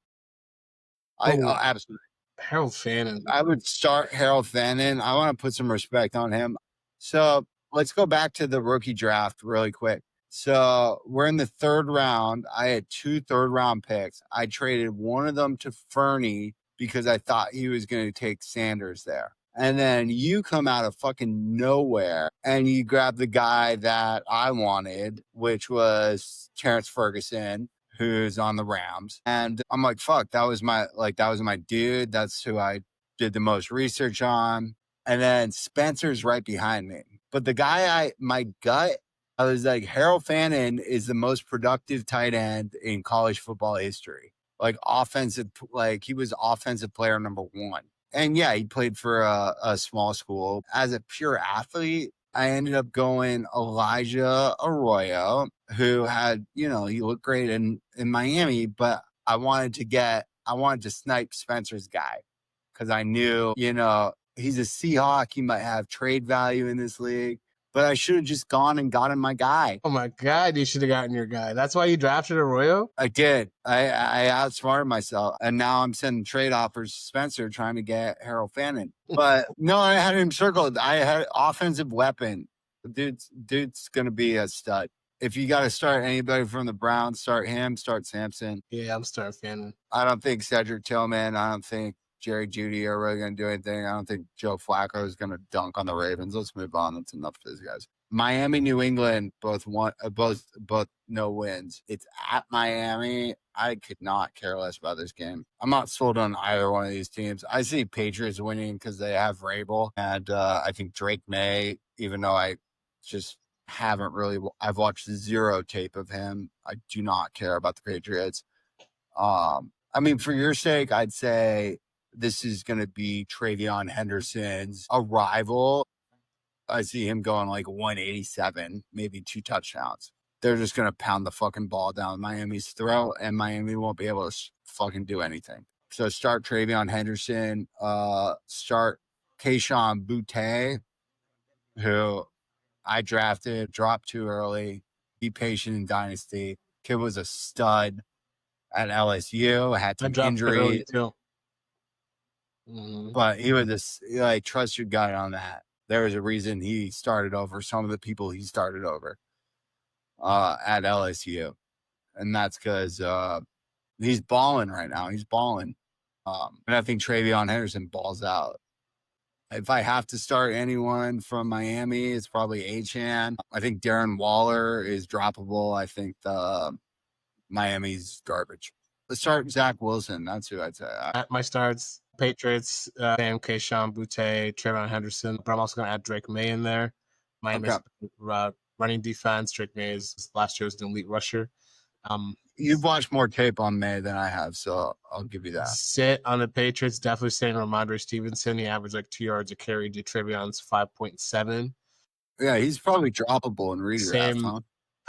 Absolutely. Harold Fannin. I would start Harold Fannin. I want to put some respect on him. So let's go back to the rookie draft really quick. So we're in the 3rd round. I had 2 third-round picks. I traded one of them to Fernie because I thought he was going to take Sanders there. And then you come out of fucking nowhere and you grab the guy that I wanted, which was Terrence Ferguson, who's on the Rams. And I'm like, fuck, that was my dude. That's who I did the most research on. And then Spencer's right behind me. But the guy I was like, Harold Fannin is the most productive tight end in college football history. He was offensive player number 1. And yeah, he played for a small school. As a pure athlete, I ended up going Elijah Arroyo, who had, he looked great in Miami, but I wanted to snipe Spencer's guy because I knew, he's a Seahawk. He might have trade value in this league. But I should have just gone and gotten my guy. Oh my God, you should have gotten your guy. That's why you drafted Arroyo? I did. I outsmarted myself. And now I'm sending trade offers to Spencer trying to get Harold Fannin. But no, I had him circled. I had offensive weapon. Dude's going to be a stud. If you got to start anybody from the Browns, start him, start Sampson. Yeah, I'm starting Fannin. I don't think Cedric Tillman, I don't think Jerry Jeudy are really going to do anything. I don't think Joe Flacco is going to dunk on the Ravens. Let's move on. That's enough of these guys. Miami, New England, both no wins. It's at Miami. I could not care less about this game. I'm not sold on either one of these teams. I see Patriots winning because they have Vrabel, and I think Drake May, even though I just haven't really, I've watched 0 tape of him. I do not care about the Patriots. I mean, for your sake, I'd say this is going to be Travion Henderson's arrival. I see him going like 187, maybe 2 touchdowns. They're just going to pound the fucking ball down Miami's throat, and Miami won't be able to fucking do anything. So start Travion Henderson, start Kayshon Boutte, who I drafted, dropped too early. Be patient in Dynasty. Kid was a stud at LSU. Had some injuries. But he was trust your gut on that. There was a reason he started over some of the people he started over at LSU. And that's because he's balling right now. He's balling. And I think Travion Henderson balls out. If I have to start anyone from Miami, it's probably Achane. I think Darren Waller is droppable. I think Miami's garbage. Let's start Zach Wilson. That's who I'd say. At my starts, Patriots, Sam Kayshon Boutte, Travion Henderson. But I'm also going to add Drake May in there. Miami's running defense. Drake May is last year was an elite rusher. You've watched more tape on May than I have, so I'll give you that. Sit on the Patriots, definitely staying on Ramondre Stevenson. He averaged like 2 yards a carry. Detrevion's 5.7. Yeah, he's probably droppable in redraft, huh?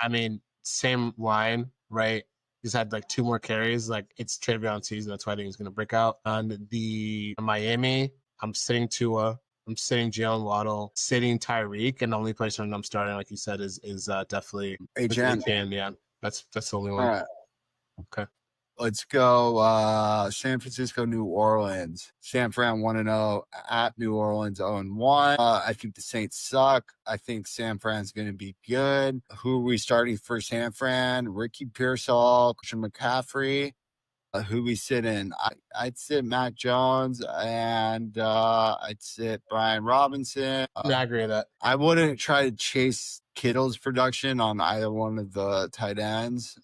I mean, same line, right? He's had like 2 more carries. Like it's Trevion season. That's why I think he's going to break out. On the Miami, I'm sitting Tua. I'm sitting Jalen Waddle, sitting Tyreek, and the only person I'm starting, like you said, is definitely HN. Yeah, that's the only one. All right. Okay. Let's go San Francisco, New Orleans. San Fran 1-0 at New Orleans 0-1. I think the Saints suck. I think San Fran's going to be good. Who are we starting for San Fran? Ricky Pearsall, Christian McCaffrey. Who we sit in? I'd sit Mac Jones and I'd sit Brian Robinson. Yeah, I agree with that. I wouldn't try to chase Kittle's production on either one of the tight ends.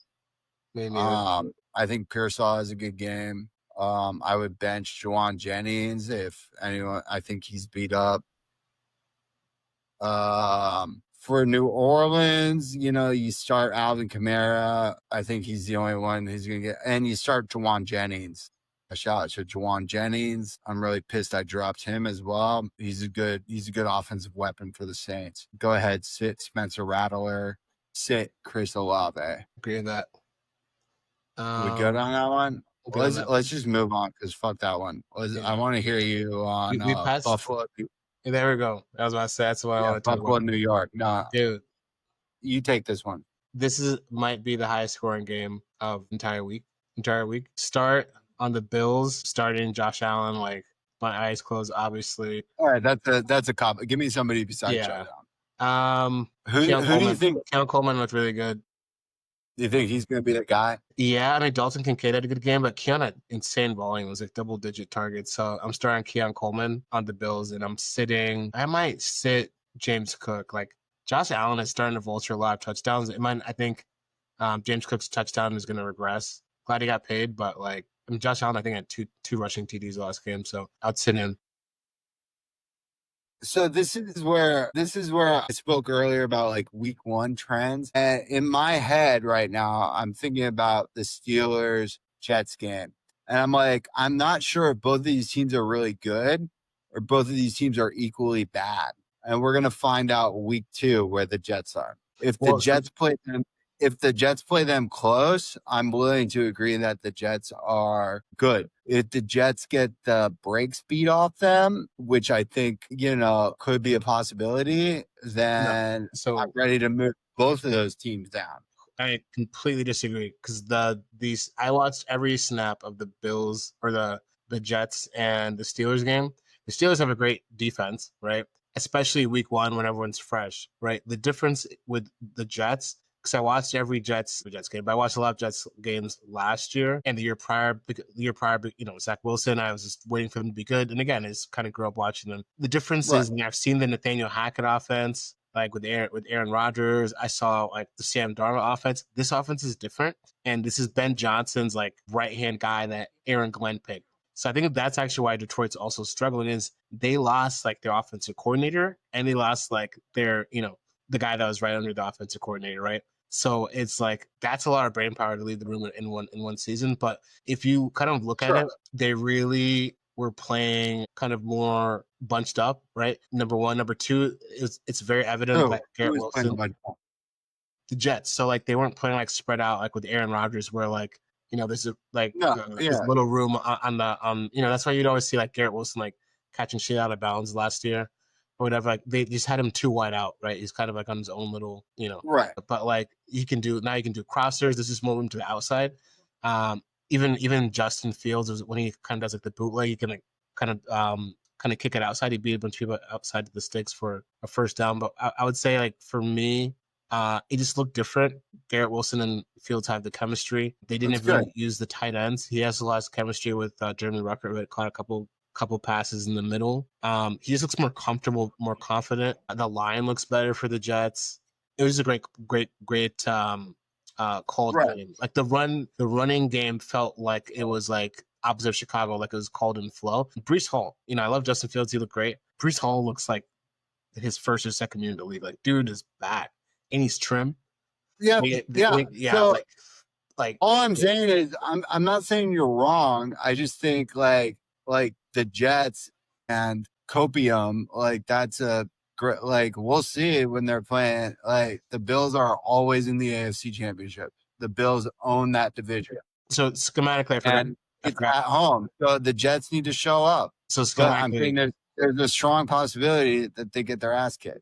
Maybe. I think Pearsall has a good game. I would bench Juwan Jennings if anyone. I think he's beat up. For New Orleans, you start Alvin Kamara. I think he's the only one who's going to get. And you start Juwan Jennings. A shout out to Juwan Jennings. I'm really pissed I dropped him as well. He's a good offensive weapon for the Saints. Go ahead, sit Spencer Rattler. Sit Chris Olave. Agree with that. We good on that one? Let's just move on because fuck that one. I want to hear you on we passed, Buffalo. There we go. I was about to say that's what I want to talk Buffalo, about. New York. Nah, dude, you take this one. This might be the highest scoring game of entire week. Start on the Bills, starting Josh Allen. Like my eyes closed, obviously. All right, that's a cop. Give me somebody besides Josh Allen. Who do you think? Keon Coleman looked really good. Do you think he's going to be that guy? Yeah, I mean, Dalton Kincaid had a good game, but Keon had insane volume. It was like double-digit targets. So I'm starting Keon Coleman on the Bills, and I might sit James Cook. Like, Josh Allen is starting to vulture a lot of touchdowns. I think James Cook's touchdown is going to regress. Glad he got paid, but, Josh Allen, I think, had two rushing TDs last game, so I'd sit him. So this is where I spoke earlier about week 1 trends. And in my head right now, I'm thinking about the Steelers Jets game. And I'm not sure if both of these teams are really good or both of these teams are equally bad. And we're going to find out week 2 where the Jets are. If the Jets play them close, I'm willing to agree that the Jets are good. If the Jets get the brakes beat off them, which I think, could be a possibility, then I'm ready to move both of those teams down. I completely disagree because I watched every snap of the Bills or the Jets and the Steelers game. The Steelers have a great defense, right? Especially week 1 when everyone's fresh, right? The difference with the Jets, because I watched every Jets game, but I watched a lot of Jets games last year and the year prior, Zach Wilson. I was just waiting for them to be good. And again, I just kind of grew up watching them. The difference is, I've seen the Nathaniel Hackett offense, with Aaron Rodgers. I saw the Sam Darnold offense. This offense is different. And this is Ben Johnson's right-hand guy that Aaron Glenn picked. So I think that's actually why Detroit's also struggling is they lost their offensive coordinator and they lost their, the guy that was right under the offensive coordinator, right? So it's that's a lot of brain power to leave the room in one season. But if you kind of look at it, they really were playing kind of more bunched up, right? Number one. Number two, it's very evident that Garrett Wilson, the Jets. So they weren't playing spread out with Aaron Rodgers, where there's there's little room on the that's why you'd always see Garrett Wilson catching shit out of bounds last year. Or whatever, they just had him too wide out, right? He's kind of on his own little, right. But you can do crossers. There's just more room to the outside. Even Justin Fields, when he kind of does the bootleg, he can kind of kick it outside. He beat a bunch of people outside of the sticks for a first down. But I would say for me, it just looked different. Garrett Wilson and Fields have the chemistry. They didn't really use the tight ends. He has a lot of chemistry with Jeremy Ruckert, who had caught a couple passes in the middle. He just looks more comfortable, more confident. The line looks better for the Jets. It was a great called game. The running game felt like it was opposite of Chicago, it was called in flow. Breece Hall, I love Justin Fields. He looked great. Breece Hall looks his first or second year in the league. Like, dude is back and he's trim. Yeah, Yeah. So like all I'm saying is, I'm not saying you're wrong. I just think like the Jets and Copium, like that's a great. Like we'll see when they're playing. Like the Bills are always in the AFC Championship. The Bills own that division. So schematically, I forgot. And it's at home, so the Jets need to show up. So But I'm schematically, thinking there's a strong possibility that they get their ass kicked.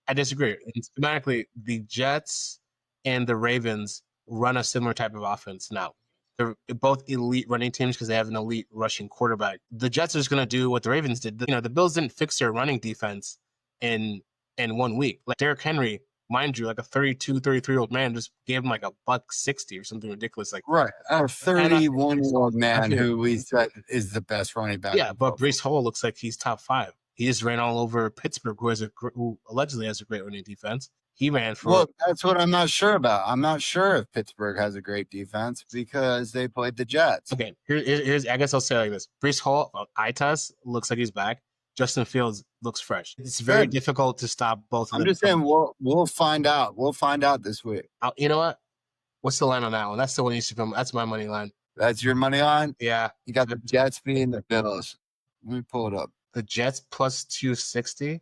I disagree. And schematically, the Jets and the Ravens run a similar type of offense now. They're both elite running teams because they have an elite rushing quarterback. The Jets are just going to do what the Ravens did. The Bills didn't fix their running defense in 1 week. Like Derrick Henry, mind you, like a 32, 33-year-old man just gave him like a $160 or something ridiculous. Like Right, a 31-year-old man who we said is the best running back. Yeah, but Breece Hall looks like he's top 5. He just ran all over Pittsburgh, who allegedly has a great running defense. He ran for. Well, that's what I'm not sure about. I'm not sure if Pittsburgh has a great defense because they played the Jets. Okay, here's I guess I'll say it like this: Breece Hall, eye test looks like he's back. Justin Fields looks fresh. It's very difficult to stop both of them. I'm just saying we'll find out. We'll find out this week. You know what? What's the line on that one? That's the one you should film. That's my money line. That's your money line? Yeah. You got the Jets beating the Bills. Let me pull it up. The Jets plus 260.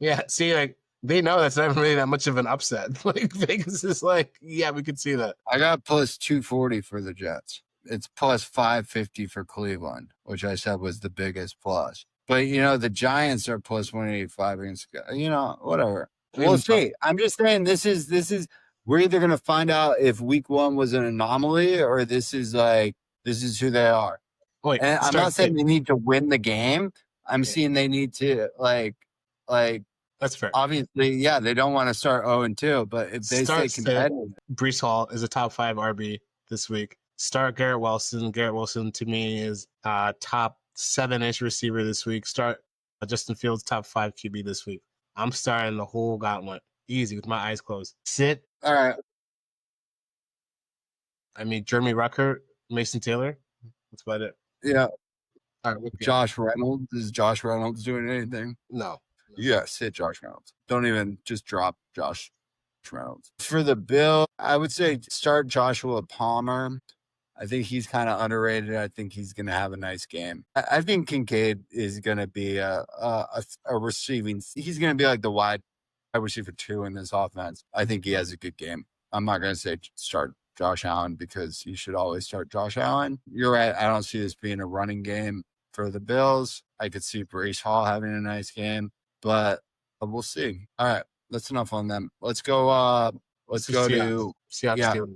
Yeah, see, like they know that's not really that much of an upset. Like Vegas is like, yeah, we could see that. I got plus 240 for the Jets. It's plus 550 for Cleveland, which I said was the biggest plus. But the Giants are plus 185 against. Whatever. We'll see. I'm just saying this is. We're either gonna find out if week 1 was an anomaly or this is who they are. Wait, and I'm not saying they need to win the game. I'm saying they need to like. That's fair. Obviously, yeah, they don't want to start 0-2, but if they stay competitive, Breece Hall is a top 5 RB this week. Start Garrett Wilson. Garrett Wilson to me is top 7-ish receiver this week. Start Justin Fields, top 5 QB this week. I'm starting the whole gauntlet easy with my eyes closed. Sit. All right. I mean, Jeremy Rucker, Mason Taylor. That's about it. Yeah. All right. Josh Reynolds. Is Josh Reynolds doing anything? No. Yeah, sit Josh Reynolds. Don't even just drop Josh Reynolds. For the Bill, I would say start Joshua Palmer. I think he's kind of underrated. I think he's going to have a nice game. I think Kincaid is going to be a receiving. He's going to be like the wide receiver 2 in this offense. I think he has a good game. I'm not going to say start Josh Allen because you should always start Josh Allen. You're right. I don't see this being a running game for the Bills. I could see Breece Hall having a nice game. But we'll see. All right, that's enough on them. Let's go. Let's go to Seahawks.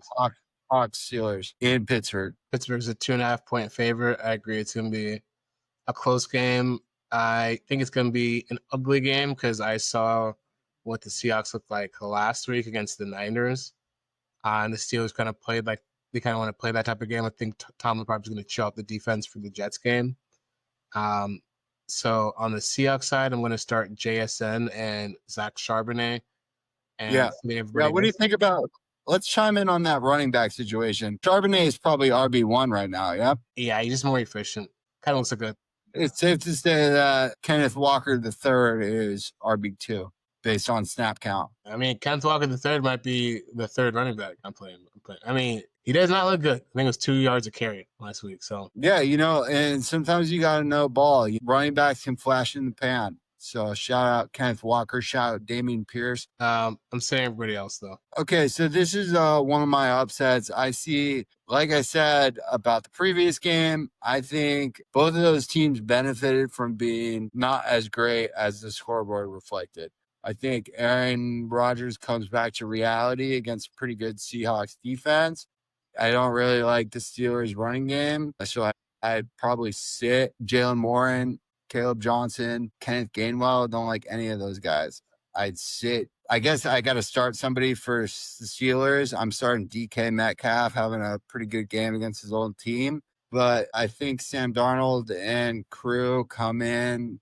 Hawks Steelers in Pittsburgh. Pittsburgh's a 2.5-point favorite. I agree. It's going to be a close game. I think it's going to be an ugly game because I saw what the Seahawks looked like last week against the Niners, and the Steelers kind of played like they kind of want to play that type of game. I think Tom probably going to chill out the defense for the Jets game. So on the Seahawks side, I'm going to start JSN and Zach Charbonnet. And what do you think about? Let's chime in on that running back situation. Charbonnet is probably RB1 right now. Yeah. Yeah, he's just more efficient. Kind of looks like It's safe to say that Kenneth Walker III is RB2 based on snap count. I mean, Kenneth Walker III might be the 3rd running back I'm playing. I mean, he does not look good. I think it was 2 yards a carry last week. So yeah, and sometimes you got to know ball. Running backs can flash in the pan. So shout out Kenneth Walker, shout out Damian Pierce. I'm saying everybody else though. Okay, so this is one of my upsets. I see, like I said about the previous game, I think both of those teams benefited from being not as great as the scoreboard reflected. I think Aaron Rodgers comes back to reality against a pretty good Seahawks defense. I don't really like the Steelers running game, so I'd probably sit Jalen Warren, Caleb Johnson, Kenneth Gainwell. Don't like any of those guys. I'd sit. I guess I got to start somebody for the Steelers. I'm starting DK Metcalf, having a pretty good game against his old team. But I think Sam Darnold and crew come in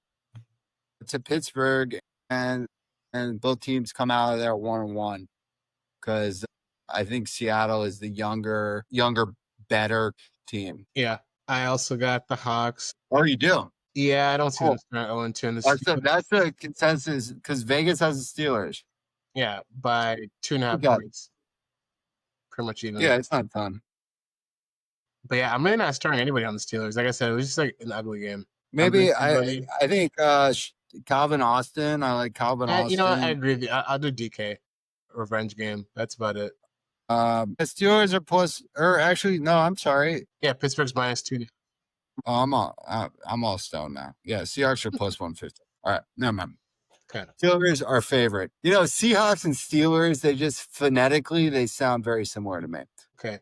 to Pittsburgh and both teams come out of there 1-1 because I think Seattle is the younger, better team. Yeah. I also got the Hawks. Oh, you do? Yeah, I don't see them Cool. starting 0-2 in this. That's the consensus because Vegas has the Steelers. Yeah, by 2.5 Okay. points. Pretty much even. Yeah, it's not fun. But yeah, I'm really not starting anybody on the Steelers. Like I said, it was just like an ugly game. Maybe I think Calvin Austin. I like Calvin Austin. You know what? I agree with you. I'll do DK. Revenge game. That's about it. The Steelers are plus, or actually, no, I'm sorry. Yeah, Pittsburgh's -2. Oh, I'm all stoned now. Yeah, Seahawks are plus 150. All right, never mind. Okay. Steelers are favorite. You know, Seahawks and Steelers, they just phonetically, they sound very similar to me. Okay.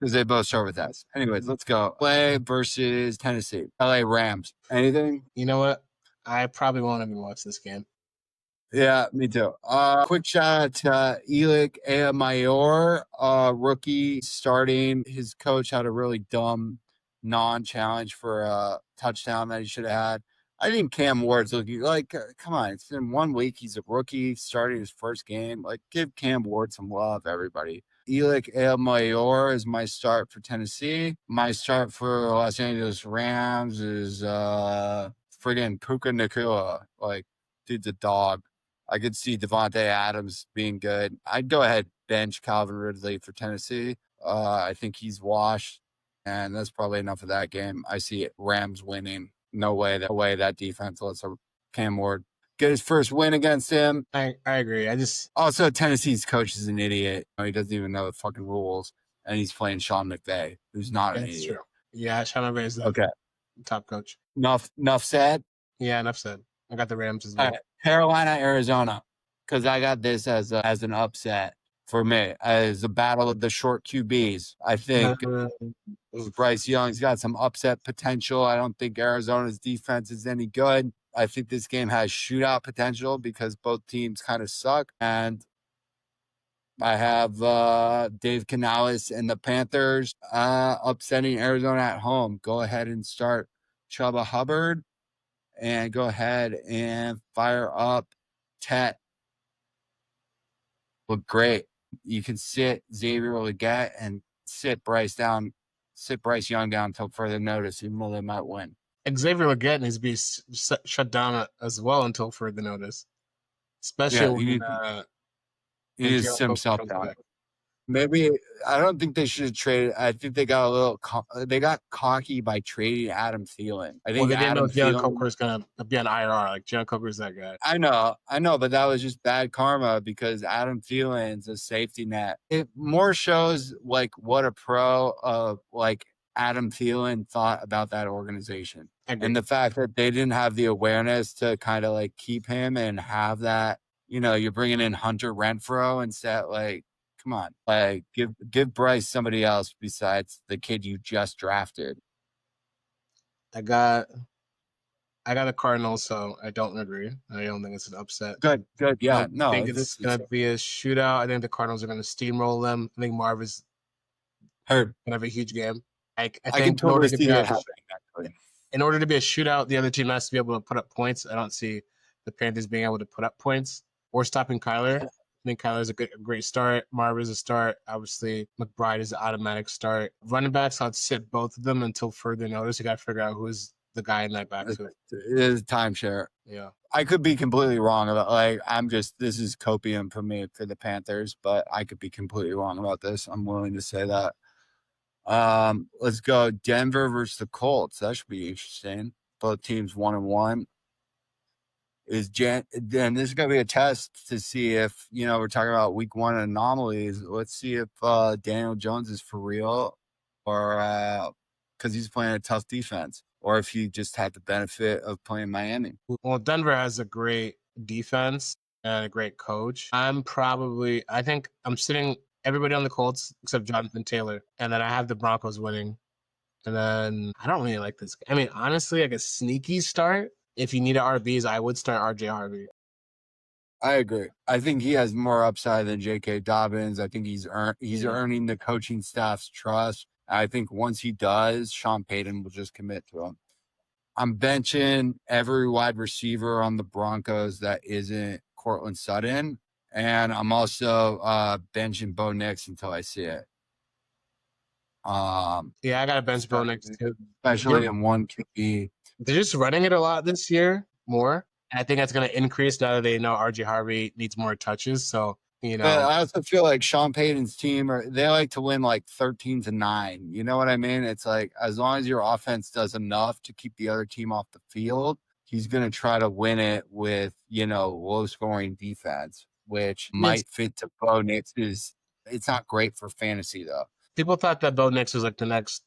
Because they both start with S. Anyways, let's go. LA versus Tennessee. LA Rams. Anything? You know what? I probably won't even watch this game. Yeah, me too. Quick shout to Elic Mayor, rookie starting. His coach had a really dumb non-challenge for a touchdown that he should have had. I think Cam Ward's looking like, come on, it's in 1 week. He's a rookie starting his first game. Like, give Cam Ward some love, everybody. Elic Mayor is my start for Tennessee. My start for Los Angeles Rams is friggin' Puka Nacua. Like, dude's a dog. I could see Devontae Adams being good. I'd go ahead bench Calvin Ridley for Tennessee. I think he's washed, and that's probably enough of that game. I see it Rams winning. No way that defense lets Cam Ward get his first win against him. I agree. Also, Tennessee's coach is an idiot. He doesn't even know the fucking rules, and he's playing Sean McVay, who's not an idiot. True. Yeah, Sean McVay is the top coach. Enough said. Yeah, enough said. I got the Rams as well. Right. Carolina, Arizona, because I got this as an upset for me, as a battle of the short QBs. I think Bryce Young's got some upset potential. I don't think Arizona's defense is any good. I think this game has shootout potential because both teams kind of suck. And I have Dave Canales and the Panthers upsetting Arizona at home. Go ahead and start Chuba Hubbard. And go ahead and fire up Tet. Look great. You can sit Xavier Legette and sit Bryce Young down until further notice, even though they might win. Xavier Legette needs to be shut down as well until further notice. Especially when he needs to sit himself down. Maybe I don't think they should have traded. I think they got they got cocky by trading Adam Thielen. I think they didn't know Jalen Coker was gonna be on IR. Like Jalen Coker's that guy. I know, but that was just bad karma because Adam Thielen's a safety net. It more shows like what a pro of like Adam Thielen thought about that organization, and the fact that they didn't have the awareness to kind of like keep him and have that. You know, you're bringing in Hunter Renfrow instead, like. Come on, like give Bryce somebody else besides the kid you just drafted. I got a Cardinals, so I don't agree. I don't think it's an upset. Good. Yeah, I think it's going to be a shootout. I think the Cardinals are going to steamroll them. I think Marv is going to have a huge game. I think can totally see that happening. Actually, in order to be a shootout, the other team has to be able to put up points. I don't see the Panthers being able to put up points or stopping Kyler. I think Kyler's a great start. Marv is a start. Obviously, McBride is an automatic start. Running backs, I'd sit both of them until further notice. You got to figure out who's the guy in that backfield. It is timeshare. Yeah. I could be completely wrong about this is copium for me for the Panthers, but I could be completely wrong about this. I'm willing to say that. Let's go Denver versus the Colts. That should be interesting. Both teams 1-1. Then this is going to be a test to see if, we're talking about week 1 anomalies. Let's see if Daniel Jones is for real or because he's playing a tough defense or if he just had the benefit of playing Miami. Well, Denver has a great defense and a great coach. I think I'm sitting everybody on the Colts except Jonathan Taylor. And then I have the Broncos winning. And then I don't really like this. I mean, honestly, like a sneaky start. If you need RBs, I would start RJ Harvey. I agree. I think he has more upside than J.K. Dobbins. I think he's earning the coaching staff's trust. I think once he does, Sean Payton will just commit to him. I'm benching every wide receiver on the Broncos that isn't Cortland Sutton. And I'm also benching Bo Nix until I see it. I got to bench Bo Nix too. Especially in one QB. They're just running it a lot this year more. And I think that's going to increase now that they know RJ Harvey needs more touches. So, But I also feel like Sean Payton's team, they like to win like 13-9. You know what I mean? It's like as long as your offense does enough to keep the other team off the field, he's going to try to win it with, low scoring defense, which might fit to Bo Nix's. It's not great for fantasy, though. People thought that Bo Nix was like the next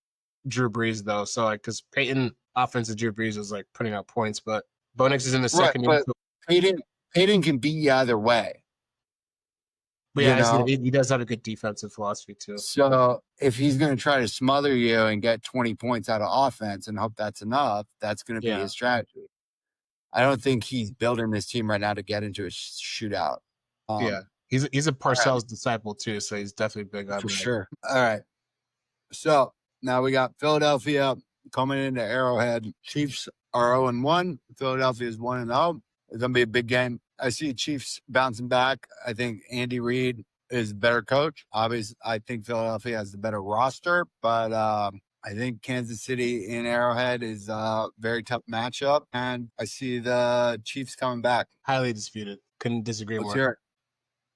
Drew Brees, though. So, like, because Peyton offensive Drew Brees was like putting up points, but Bo Nix is in the second year. But Peyton can beat you either way. But yeah, he does have a good defensive philosophy too. So if he's going to try to smother you and get 20 points out of offense and hope that's enough, that's going to be his strategy. I don't think he's building this team right now to get into a shootout. He's a Parcells disciple too, so he's definitely big on for sure. All right. So now we got Philadelphia coming into Arrowhead. Chiefs are 0-1. Philadelphia is 1-0. It's going to be a big game. I see Chiefs bouncing back. I think Andy Reid is a better coach. Obviously, I think Philadelphia has the better roster, but I think Kansas City in Arrowhead is a very tough matchup, and I see the Chiefs coming back. Highly disputed. Couldn't disagree more.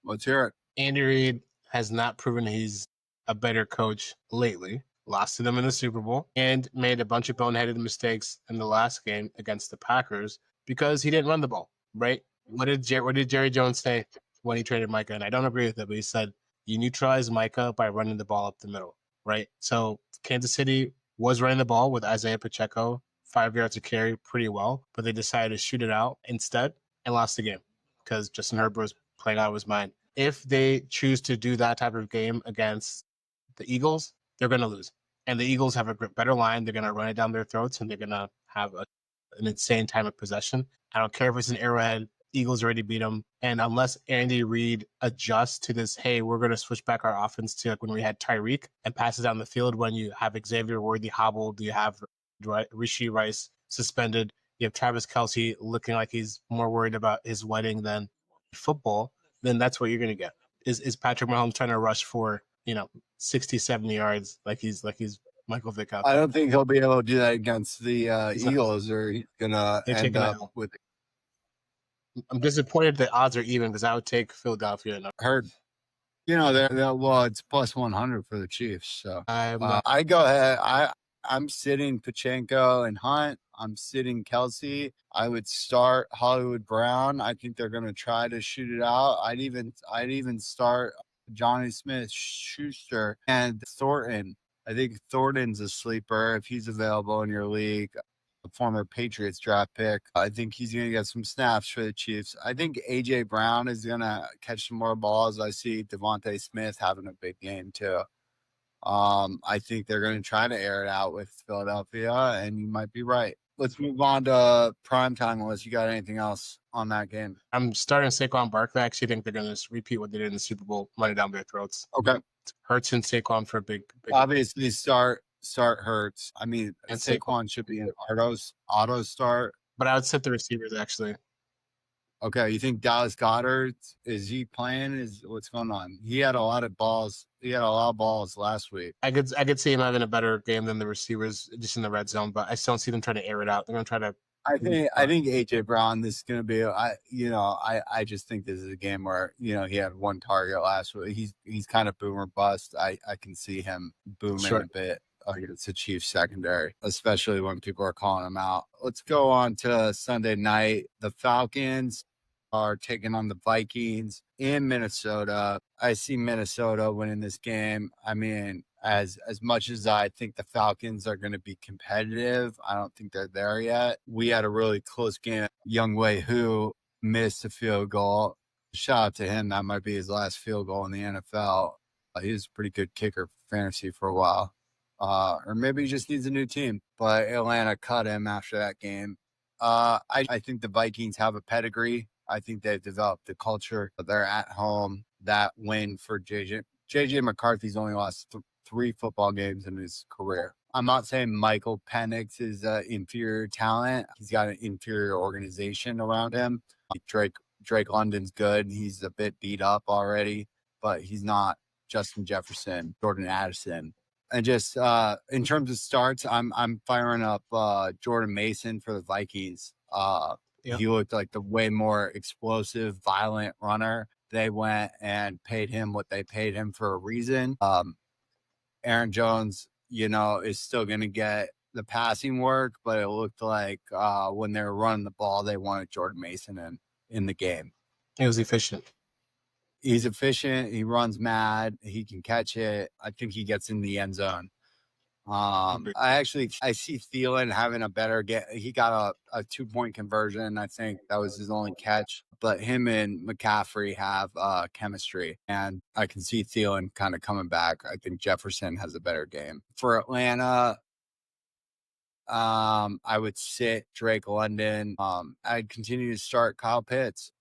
Let's hear it. Andy Reid has not proven he's a better coach lately. Lost to them in the Super Bowl and made a bunch of boneheaded mistakes in the last game against the Packers because he didn't run the ball, right? What did Jerry Jones say when he traded Micah? And I don't agree with it, but he said, you neutralize Micah by running the ball up the middle, right? So Kansas City was running the ball with Isaiah Pacheco, 5 yards of carry pretty well, but they decided to shoot it out instead and lost the game because Justin Herbert was playing out of his mind. If they choose to do that type of game against the Eagles, they're going to lose. And the Eagles have a better line. They're going to run it down their throats, and they're going to have an insane time of possession. I don't care if it's an Arrowhead. Eagles already beat them. And unless Andy Reid adjusts to this, hey, we're going to switch back our offense to like when we had Tyreek and pass it down the field when you have Xavier Worthy hobbled, you have Rishi Rice suspended, you have Travis Kelce looking like he's more worried about his wedding than football, then that's what you're going to get. Is Patrick Mahomes trying to rush for, 60, 70 yards like he's Michael Vick out there? I don't think he'll be able to do that against the Eagles, or he's going to end up with it. I'm disappointed the odds are even because I would take Philadelphia. Heard, it's plus 100 for the Chiefs. So I go ahead. I'm sitting Pachenko and Hunt. I'm sitting Kelce. I would start Hollywood Brown. I think they're going to try to shoot it out. I'd even start Johnny Smith-Schuster and Thornton. I think Thornton's a sleeper if he's available in your league. A former Patriots draft pick. I think he's going to get some snaps for the Chiefs. I think A.J. Brown is going to catch some more balls. I see Devontae Smith having a big game too. I think they're going to try to air it out with Philadelphia, and you might be right. Let's move on to primetime unless you got anything else on that game. I'm starting Saquon Barkley. I actually think they're going to repeat what they did in the Super Bowl, run it down their throats. Okay. Hurts and Saquon for a big. Obviously, start Hurts. I mean, and Saquon should be an auto start. But I would set the receivers actually. Okay, you think Dallas Goedert, is he playing? What's going on? He had a lot of balls. He had a lot of balls last week. I could see him having a better game than the receivers just in the red zone, but I still don't see them trying to air it out. They're going to try to. I think AJ Brown, this is going to be. I just think this is a game where he had one target last week. He's kind of boomer bust. I can see him booming a bit against the Chiefs secondary, especially when people are calling him out. Let's go on to Sunday night. The Falcons are taking on the Vikings in Minnesota. I see Minnesota winning this game. I mean, as much as I think the Falcons are going to be competitive, I don't think they're there yet. We had a really close game. Younghoe Koo missed a field goal. Shout out to him. That might be his last field goal in the NFL. He was a pretty good kicker for fantasy for a while. Or maybe he just needs a new team. But Atlanta cut him after that game. I think the Vikings have a pedigree. I think they've developed the culture. They're at home. That win for JJ McCarthy's only lost 3 football games in his career. I'm not saying Michael Penix is inferior talent. He's got an inferior organization around him. Drake London's good. He's a bit beat up already, but he's not Justin Jefferson, Jordan Addison. And just in terms of starts, I'm firing up Jordan Mason for the Vikings. He looked like the way more explosive, violent runner. They went and paid him what they paid him for a reason. Aaron Jones, is still going to get the passing work, but it looked like when they were running the ball, they wanted Jordan Mason in the game. He was efficient. He's efficient. He runs mad. He can catch it. I think he gets in the end zone. I see Thielen having a better game. He got a 2-point conversion. I think that was his only catch, but him and McCaffrey have chemistry, and I can see Thielen kind of coming back. I think Jefferson has a better game. For Atlanta, I would sit Drake London. I'd continue to start Kyle Pitts,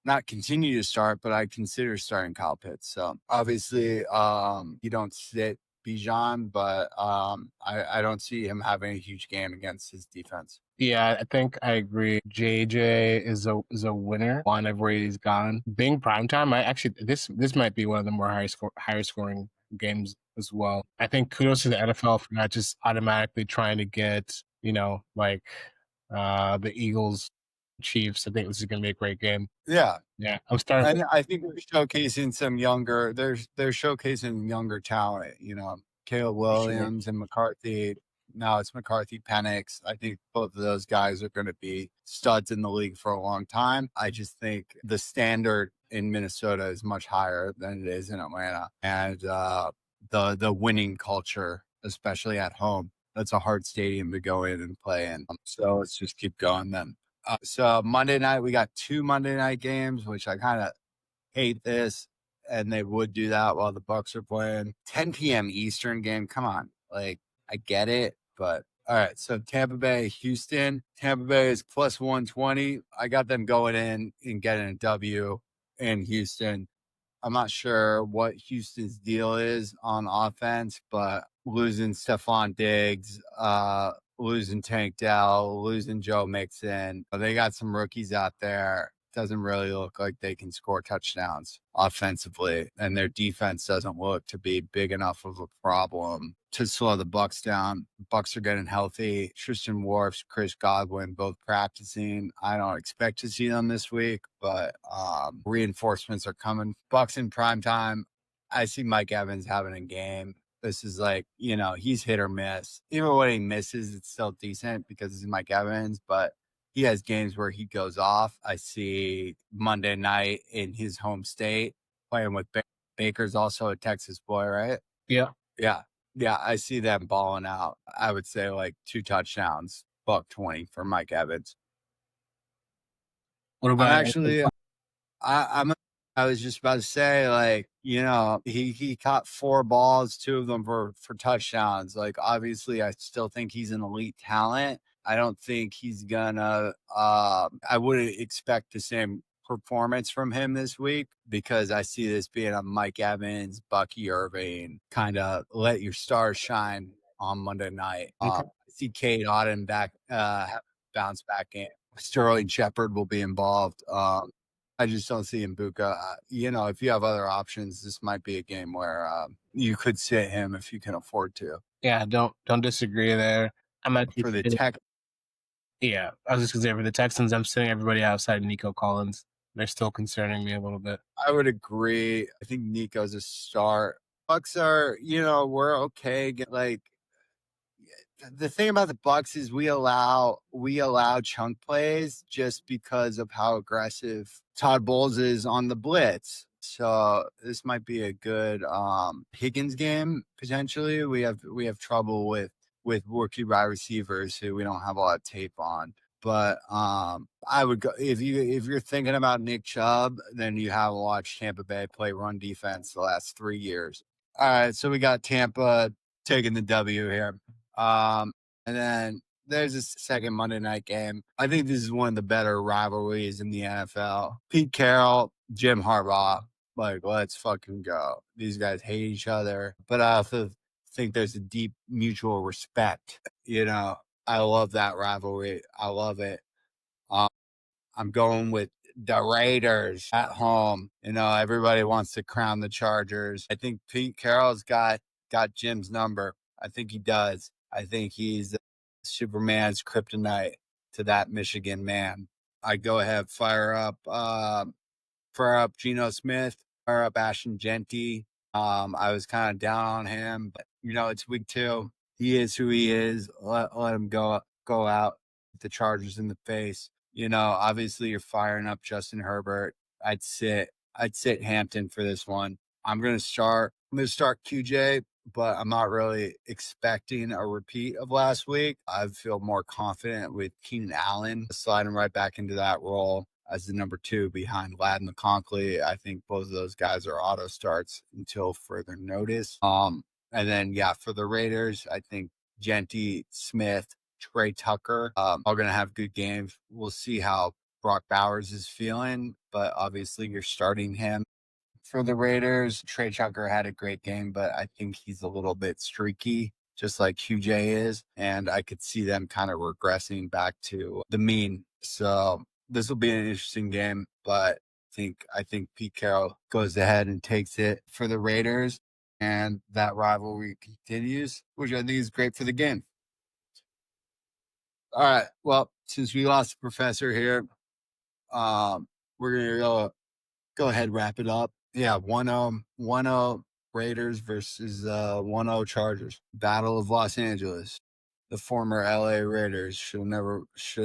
not continue to start, but I'd consider starting Kyle Pitts. So obviously, you don't sit Bijan, but I don't see him having a huge game against his defense. Yeah, I think I agree. JJ is a winner on everywhere he's gone. Being primetime, this might be one of the more higher scoring games as well. I think kudos to the NFL for not just automatically trying to get, the Eagles Chiefs. I think this is gonna be a great game. Yeah. Yeah. I'm starting. And I think they're showcasing some younger, they're showcasing younger talent, Caleb Williams and McCarthy. Now it's McCarthy, Penix. I think both of those guys are going to be studs in the league for a long time. I just think the standard in Minnesota is much higher than it is in Atlanta. And the winning culture, especially at home, that's a hard stadium to go in and play in. So let's just keep going then. So Monday night, we got 2 Monday night games, which I kind of hate this. And they would do that while the Bucks are playing. 10 p.m. Eastern game. Come on. I get it. But all right. So Tampa Bay, Houston. Tampa Bay is plus 120. I got them going in and getting a W in Houston. I'm not sure what Houston's deal is on offense, but losing Stephon Diggs, losing Tank Dell, losing Joe Mixon. They got some rookies out there. Doesn't really look like they can score touchdowns offensively, and their defense doesn't look to be big enough of a problem to slow the Bucks down. Bucks are getting healthy. Tristan Wirfs, Chris Godwin, both practicing. I don't expect to see them this week, but reinforcements are coming. Bucks in prime time. I see Mike Evans having a game. This is he's hit or miss. Even when he misses, it's still decent because it's Mike Evans, but he has games where he goes off. I see Monday night in his home state playing with Baker's also a Texas boy, right? Yeah. Yeah. Yeah. I see them balling out. I would say 2 touchdowns, $120 for Mike Evans. What about I was just about to say, he caught 4 balls, 2 of them for touchdowns. Obviously, I still think he's an elite talent. I don't think he's gonna. I wouldn't expect the same performance from him this week because I see this being a Mike Evans, Bucky Irving kind of let your stars shine on Monday night. I see Kate Auden bounce back in. Sterling Shepard will be involved. I just don't see Mbuka. If you have other options, this might be a game where you could sit him if you can afford to. Yeah, don't disagree there. I'm actually for the Tech. Yeah, I was just gonna say for the Texans, I'm sitting everybody outside Nico Collins. They're still concerning me a little bit. I would agree. I think Nico's a start. Bucks are, we're okay. The thing about the Bucks is we allow chunk plays just because of how aggressive Todd Bowles is on the blitz. So this might be a good Higgins game potentially. We have trouble with rookie wide receivers who we don't have a lot of tape on. But I would go if you're thinking about Nick Chubb, then you have watched Tampa Bay play run defense the last 3 years. All right, so we got Tampa taking the W here. And then there's a second Monday night game. I think this is one of the better rivalries in the NFL. Pete Carroll, Jim Harbaugh. Let's fucking go. These guys hate each other, but I also think there's a deep mutual respect. I love that rivalry. I love it. I'm going with the Raiders at home. Everybody wants to crown the Chargers. I think Pete Carroll's got got Jim's number. I think he does. I think he's Superman's kryptonite to that Michigan man. I go ahead, fire up Geno Smith, fire up Ashton Genty. I was kind of down on him, but it's week 2. He is who he is. Let him go out the Chargers in the face. Obviously you're firing up Justin Herbert. I'd sit Hampton for this one. I'm gonna start QJ, but I'm not really expecting a repeat of last week. I feel more confident with Keenan Allen sliding right back into that role as the number 2 behind Ladd McConkey. I think both of those guys are auto starts until further notice. And then for the Raiders, I think Genty, Smith, Trey Tucker, all going to have good games. We'll see how Brock Bowers is feeling, but obviously you're starting him. For the Raiders, Trey Tucker had a great game, but I think he's a little bit streaky, just like QJ is. And I could see them kind of regressing back to the mean. So this will be an interesting game, but I think Pete Carroll goes ahead and takes it for the Raiders. And that rivalry continues, which I think is great for the game. All right. Well, since we lost the professor here, we're going to go ahead and wrap it up. Yeah, 1-0 Raiders versus 1-0 Chargers. Battle of Los Angeles. The former LA Raiders should have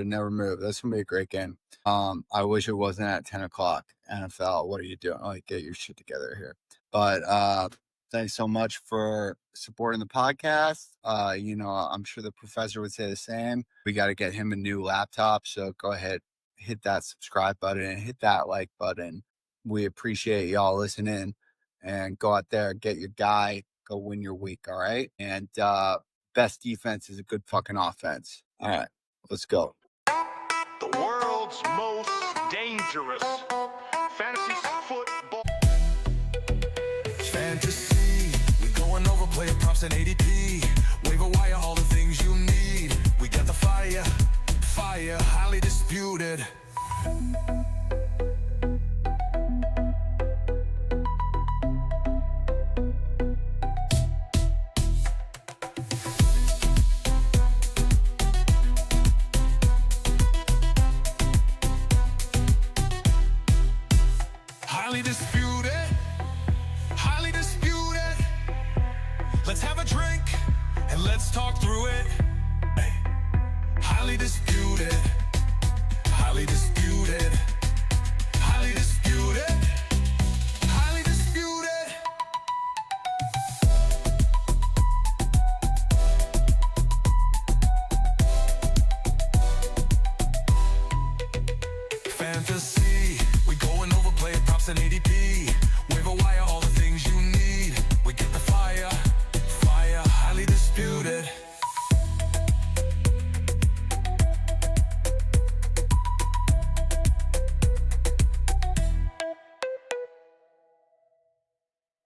never moved. That's gonna be a great game. I wish it wasn't at 10 o'clock. NFL, what are you doing? Get your shit together here. But thanks so much for supporting the podcast. I'm sure the professor would say the same. We got to get him a new laptop. So go ahead, hit that subscribe button and hit that like button. We appreciate y'all listening, and go out there, get your guy, go win your week. All right. And best defense is a good fucking offense. All right, let's go. The world's most dangerous fantasy football. Fantasy, we going over player props and ADP. Waiver wire, all the things you need. We got the fire, highly disputed. Highly disputed. Let's have a drink and let's talk through it. Highly disputed.